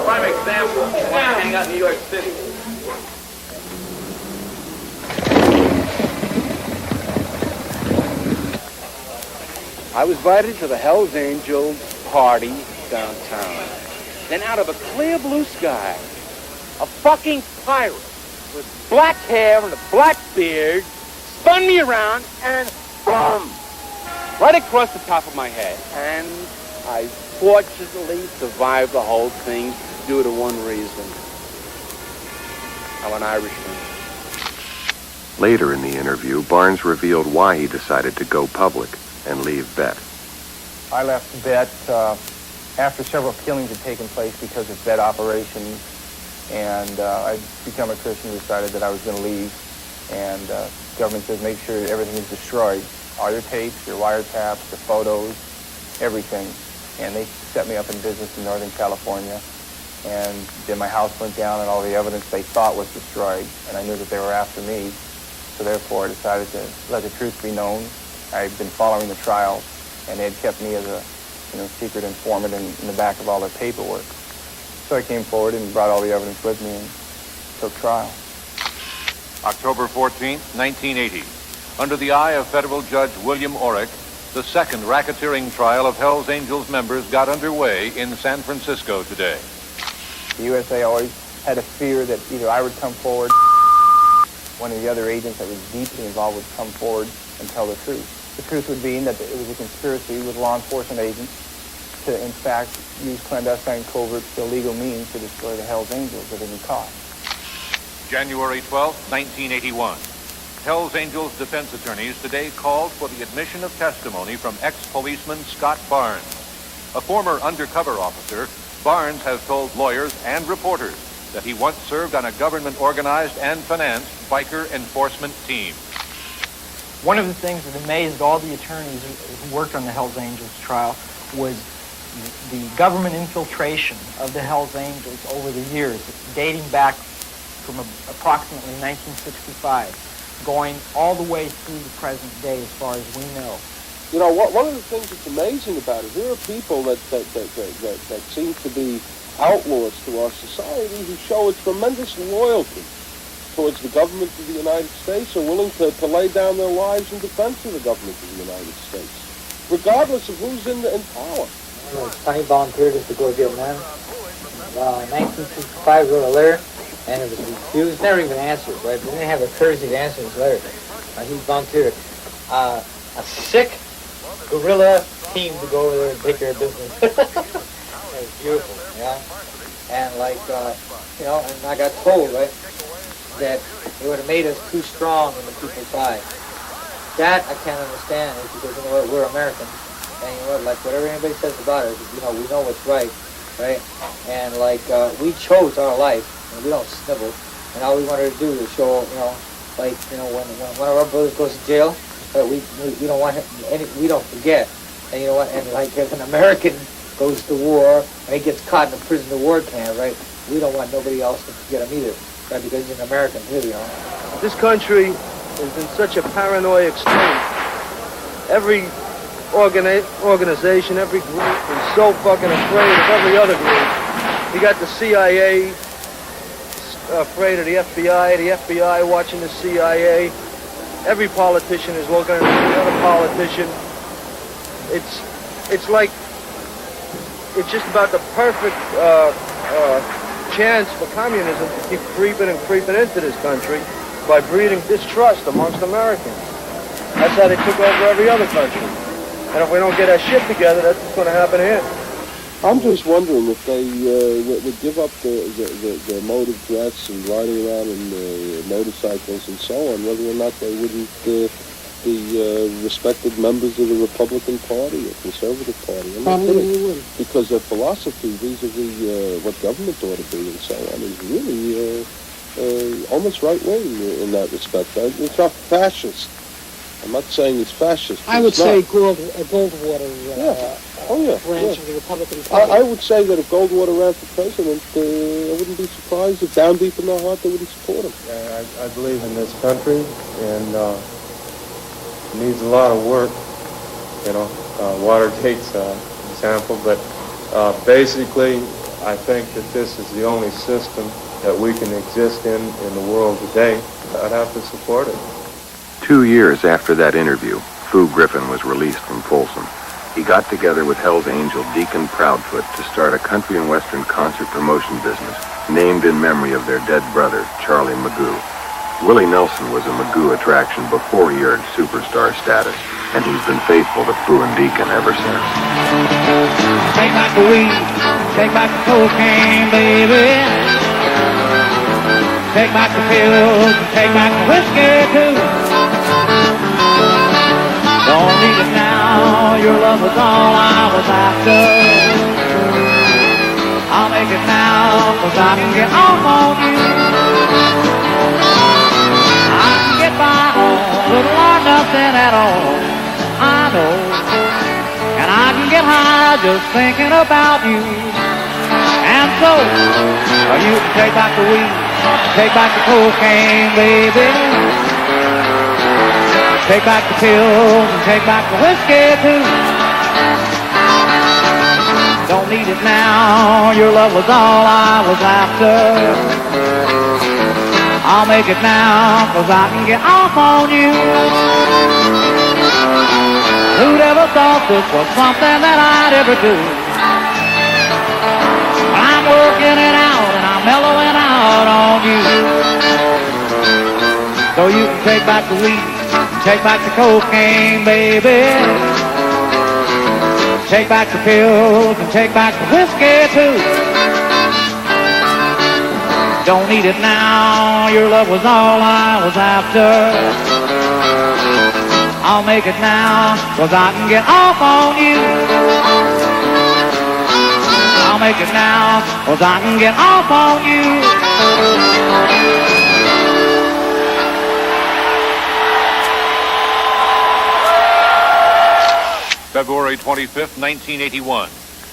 Prime example, hang out in New York City. I was invited to the Hells Angels party downtown. Then out of a clear blue sky, a fucking pirate with black hair and a black beard spun me around and boom! Right across the top of my head. And I fortunately survived the whole thing due to one reason. I'm an Irishman. Later in the interview, Barnes revealed why he decided to go public and leave Bet. I left Bet after several killings had taken place because of Bet operations, and I'd become a Christian, decided that I was going to leave, and the government says make sure that everything is destroyed. All your tapes, your wiretaps, the photos, everything. And they set me up in business in Northern California, and then my house went down and all the evidence they thought was destroyed, and I knew that they were after me, so therefore I decided to let the truth be known. I'd been following the trial, and they had kept me as a secret informant in the back of all their paperwork. So I came forward and brought all the evidence with me and took trial. October 14th, 1980. Under the eye of federal judge William Orrick, the second racketeering trial of Hells Angels members got underway in San Francisco today. The USA always had a fear that either I would come forward, one of the other agents that was deeply involved would come forward and tell the truth. The truth would be that it was a conspiracy with law enforcement agents to, in fact, use clandestine, covert, illegal means to destroy the Hells Angels that had been caught. January 12th, 1981. Hells Angels defense attorneys today called for the admission of testimony from ex-policeman Scott Barnes. A former undercover officer, Barnes has told lawyers and reporters that he once served on a government-organized and financed biker enforcement team. One of the things that amazed all the attorneys who worked on the Hells Angels trial was the government infiltration of the Hells Angels over the years, dating back from approximately 1965. going all the way through the present day as far as we know. You know, one of the things that's amazing about it, here are people that seem to be outlaws to our society who show a tremendous loyalty towards the government of the United States, are willing to lay down their lives in defense of the government of the United States, regardless of who's in power. Sonny volunteered as to go to Vietnam. 1965, wrote a letter, and it was refused, never even answered, right? They didn't have the courtesy to answer his letter. He volunteered. A sick guerrilla team to go over there and take care of business. It was beautiful, yeah. And like, and I got told, right, that it would have made us too strong in the people's eyes. That I can't understand, is because, you know what, we're Americans. And you know what, like, whatever anybody says about us, you know, we know what's right, right? And like, we chose our life, and we don't snivel. And all we wanted to do is show, you know, like, you know, when one of our brothers goes to jail, we don't want him, we don't forget. And you know what, and like, if an American goes to war, and he gets caught in a prisoner of war camp, right, we don't want nobody else to forget him either, right, because he's an American too, you know. This country is in such a paranoid state. Every organization, every group is so fucking afraid of every other group. You got the CIA afraid of the FBI watching the CIA. Every politician is looking at the other politician. It's like, it's just about the perfect chance for communism to keep creeping into this country by breeding distrust amongst Americans. That's how they took over every other country. And if we don't get our shit together, that's what's going to happen here. I'm just wondering if they would give up their mode of dress and riding around in motorcycles and so on, whether or not they wouldn't be respected members of the Republican Party or Conservative Party. I'm not kidding. Because their philosophy vis-a-vis what government ought to be and so on is really almost right-wing in that respect. It's not fascist. I'm not saying it's fascist. I would say Goldwater branch of the Republican Party. I would say that if Goldwater ran for president, I wouldn't be surprised if down deep in their heart they wouldn't support him. I believe in this country, and it needs a lot of work. You know, Watergate's an example, but basically, I think that this is the only system that we can exist in the world today. I'd have to support it. 2 years after that interview, Fu Griffin was released from Folsom. He got together with Hell's Angel Deacon Proudfoot to start a country and western concert promotion business named in memory of their dead brother, Charlie Magoo. Willie Nelson was a Magoo attraction before he earned superstar status, and he's been faithful to Fu and Deacon ever since. Take back the weed, take back the cocaine, baby. Take back the pills, take back the whiskey too. Don't need it now, your love was all I was after. I'll make it now, 'cause I can get off on you. I can get by on little or nothing at all, I know. And I can get high just thinking about you. And so, you can take back the weed, take back the cocaine, baby. Take back the pills and take back the whiskey too. Don't need it now, your love was all I was after. I'll make it now, 'cause I can get off on you. Who'd ever thought this was something that I'd ever do? I'm working it out and I'm mellowing out on you. So you can take back the weed, take back the cocaine, baby. Take back the pills and take back the whiskey too. Don't need it now, your love was all I was after. I'll make it now, 'cause I can get off on you. I'll make it now, 'cause I can get off on you. February 25th, 1981.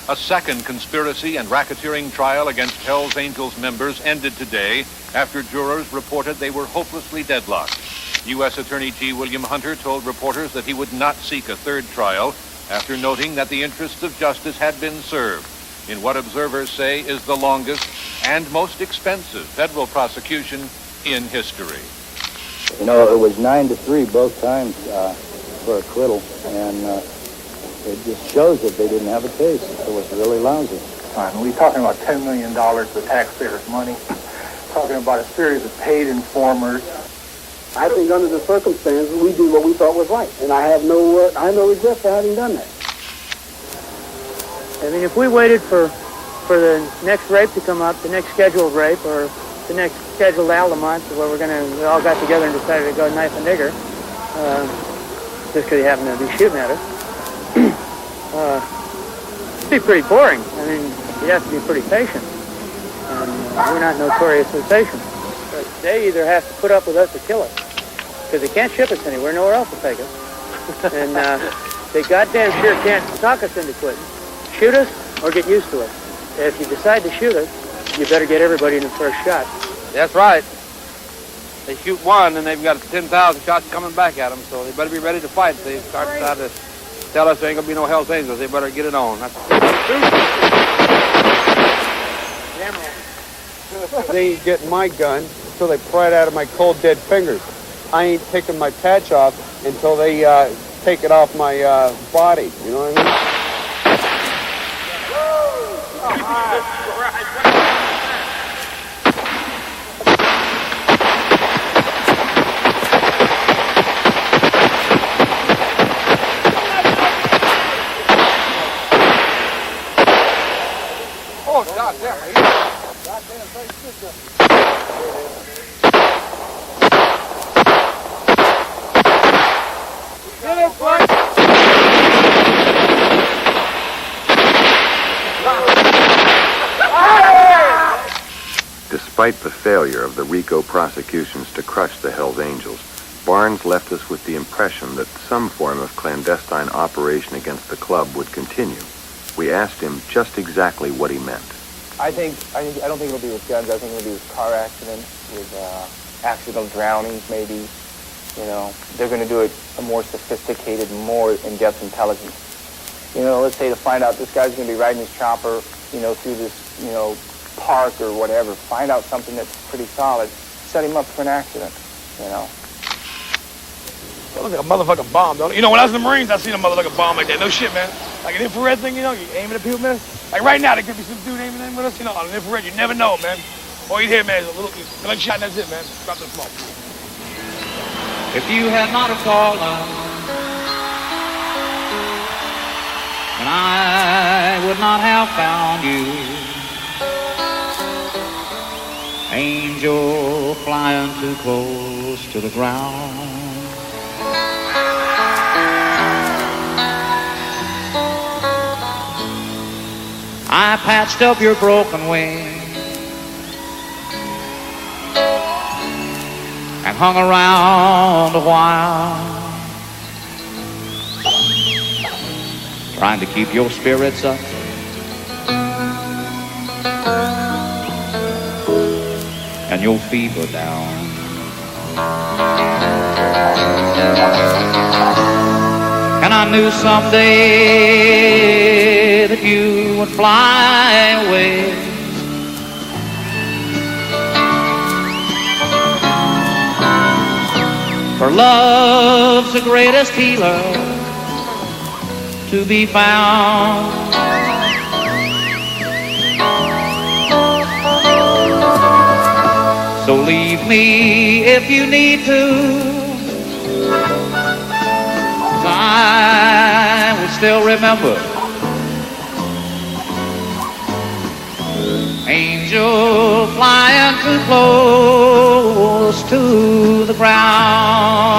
A second conspiracy and racketeering trial against Hell's Angels members ended today after jurors reported they were hopelessly deadlocked. U.S. Attorney G. William Hunter told reporters that he would not seek a third trial after noting that the interests of justice had been served in what observers say is the longest and most expensive federal prosecution in history. You know, it was 9-3 both times for acquittal, and it just shows that they didn't have a case. It was really lousy. We're talking about $10 million of taxpayers' money, talking about a series of paid informers. I think under the circumstances, we did what we thought was right, and I have no regret for having done that. I mean, if we waited for the next rape to come up, the next scheduled rape, or the next scheduled Altamont, where we all got together and decided to go knife a nigger, just because he happened to be shooting at us, it'd be pretty boring. I mean, you have to be pretty patient, and we're not notoriously patient. But they either have to put up with us or kill us, because they can't ship us anywhere, nowhere else to take us, and they goddamn sure can't talk us into quitting. Shoot us or get used to it. If you decide to shoot us, you better get everybody in the first shot. That's right. They shoot one, and they've got 10,000 shots coming back at them, so they better be ready to fight. They start to tell us there ain't going to be no Hell's Angels. They better get it on. They get my gun until they pry it out of my cold, dead fingers. I ain't taking my patch off until they take it off my body. You know what I mean? Oh, God damn it. Goddamn thing, get it, Frank! Despite the failure of the RICO prosecutions to crush the Hells Angels, Barnes left us with the impression that some form of clandestine operation against the club would continue. We asked him just exactly what he meant. I don't think it'll be with guns. I think it'll be with car accidents, with accidental drownings, maybe. You know, they're going to do it a more sophisticated, more in-depth intelligence. You know, let's say to find out this guy's going to be riding his chopper, you know, through this, you know, park or whatever. Find out something that's pretty solid. Set him up for an accident, you know. That looks like a motherfucking bomb, don't it? You know, when I was in the Marines, I seen a motherfucking bomb like that. No shit, man. Like an infrared thing, you know, you aiming at people, man. Like right now, there could be some dude aiming at us, you know, on an infrared. You never know, man. All you hear, man, is a little gunshot, and that's it, man. Drop the smoke. If you had not have fallen, and I would not have found you, angel flying too close to the ground. I patched up your broken wing and hung around a while, trying to keep your spirits up and your fever down. And I knew someday that you would fly away, for love's the greatest healer to be found. So leave me if you need to, I will still remember. Angel flying too close to the ground.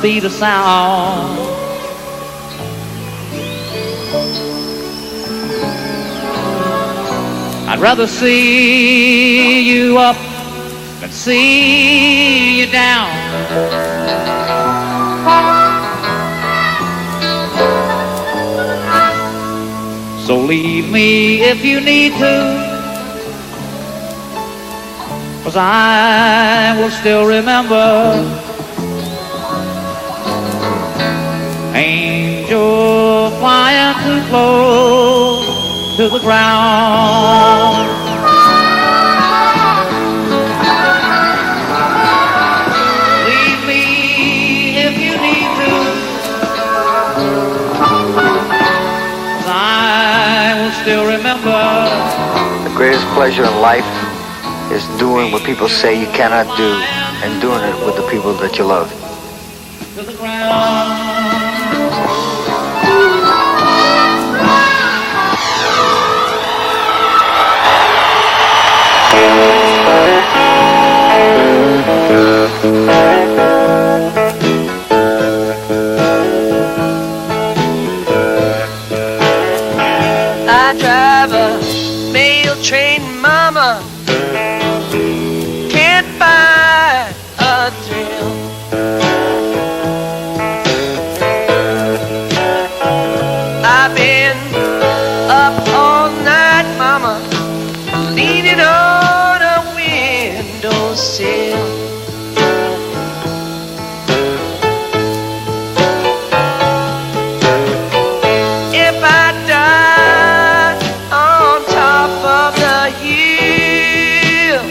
be the sound. I'd rather see you up than see you down. So leave me if you need to, 'cause I will still remember. Angel flying too close to the ground. Leave me if you need to, 'cause I will still remember. The greatest pleasure in life is doing what people say you cannot do and doing it with the people that you love. To the ground. I drive a mail train, mama, can't buy a thrill. I've been up all night, mama, leaning on a windowsill. If I die on top of the hill,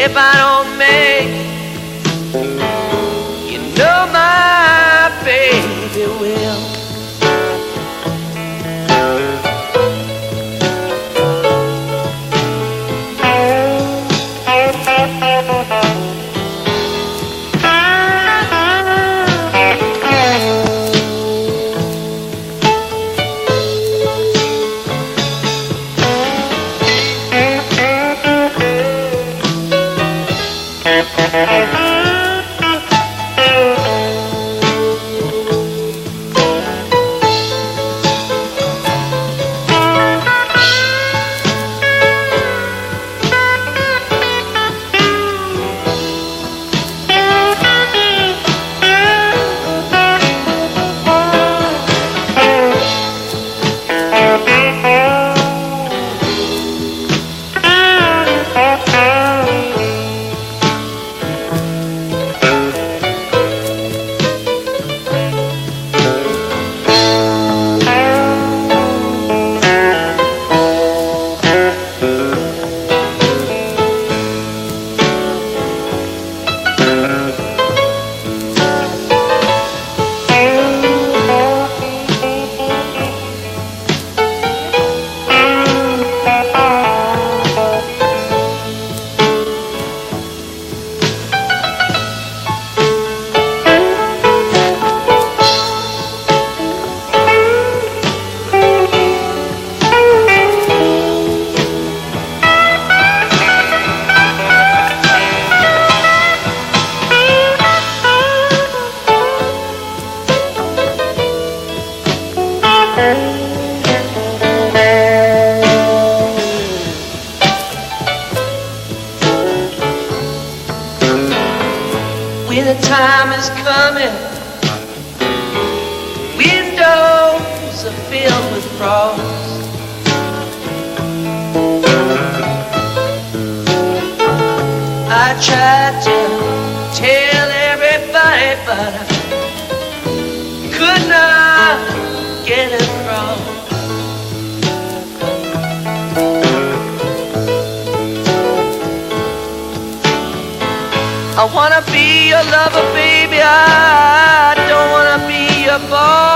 if I don't make it, you know my baby will. When the time is coming, windows are filled with frost. I tried to tell everybody, but I could not get across. I wanna be your lover, baby. I don't wanna be your boy.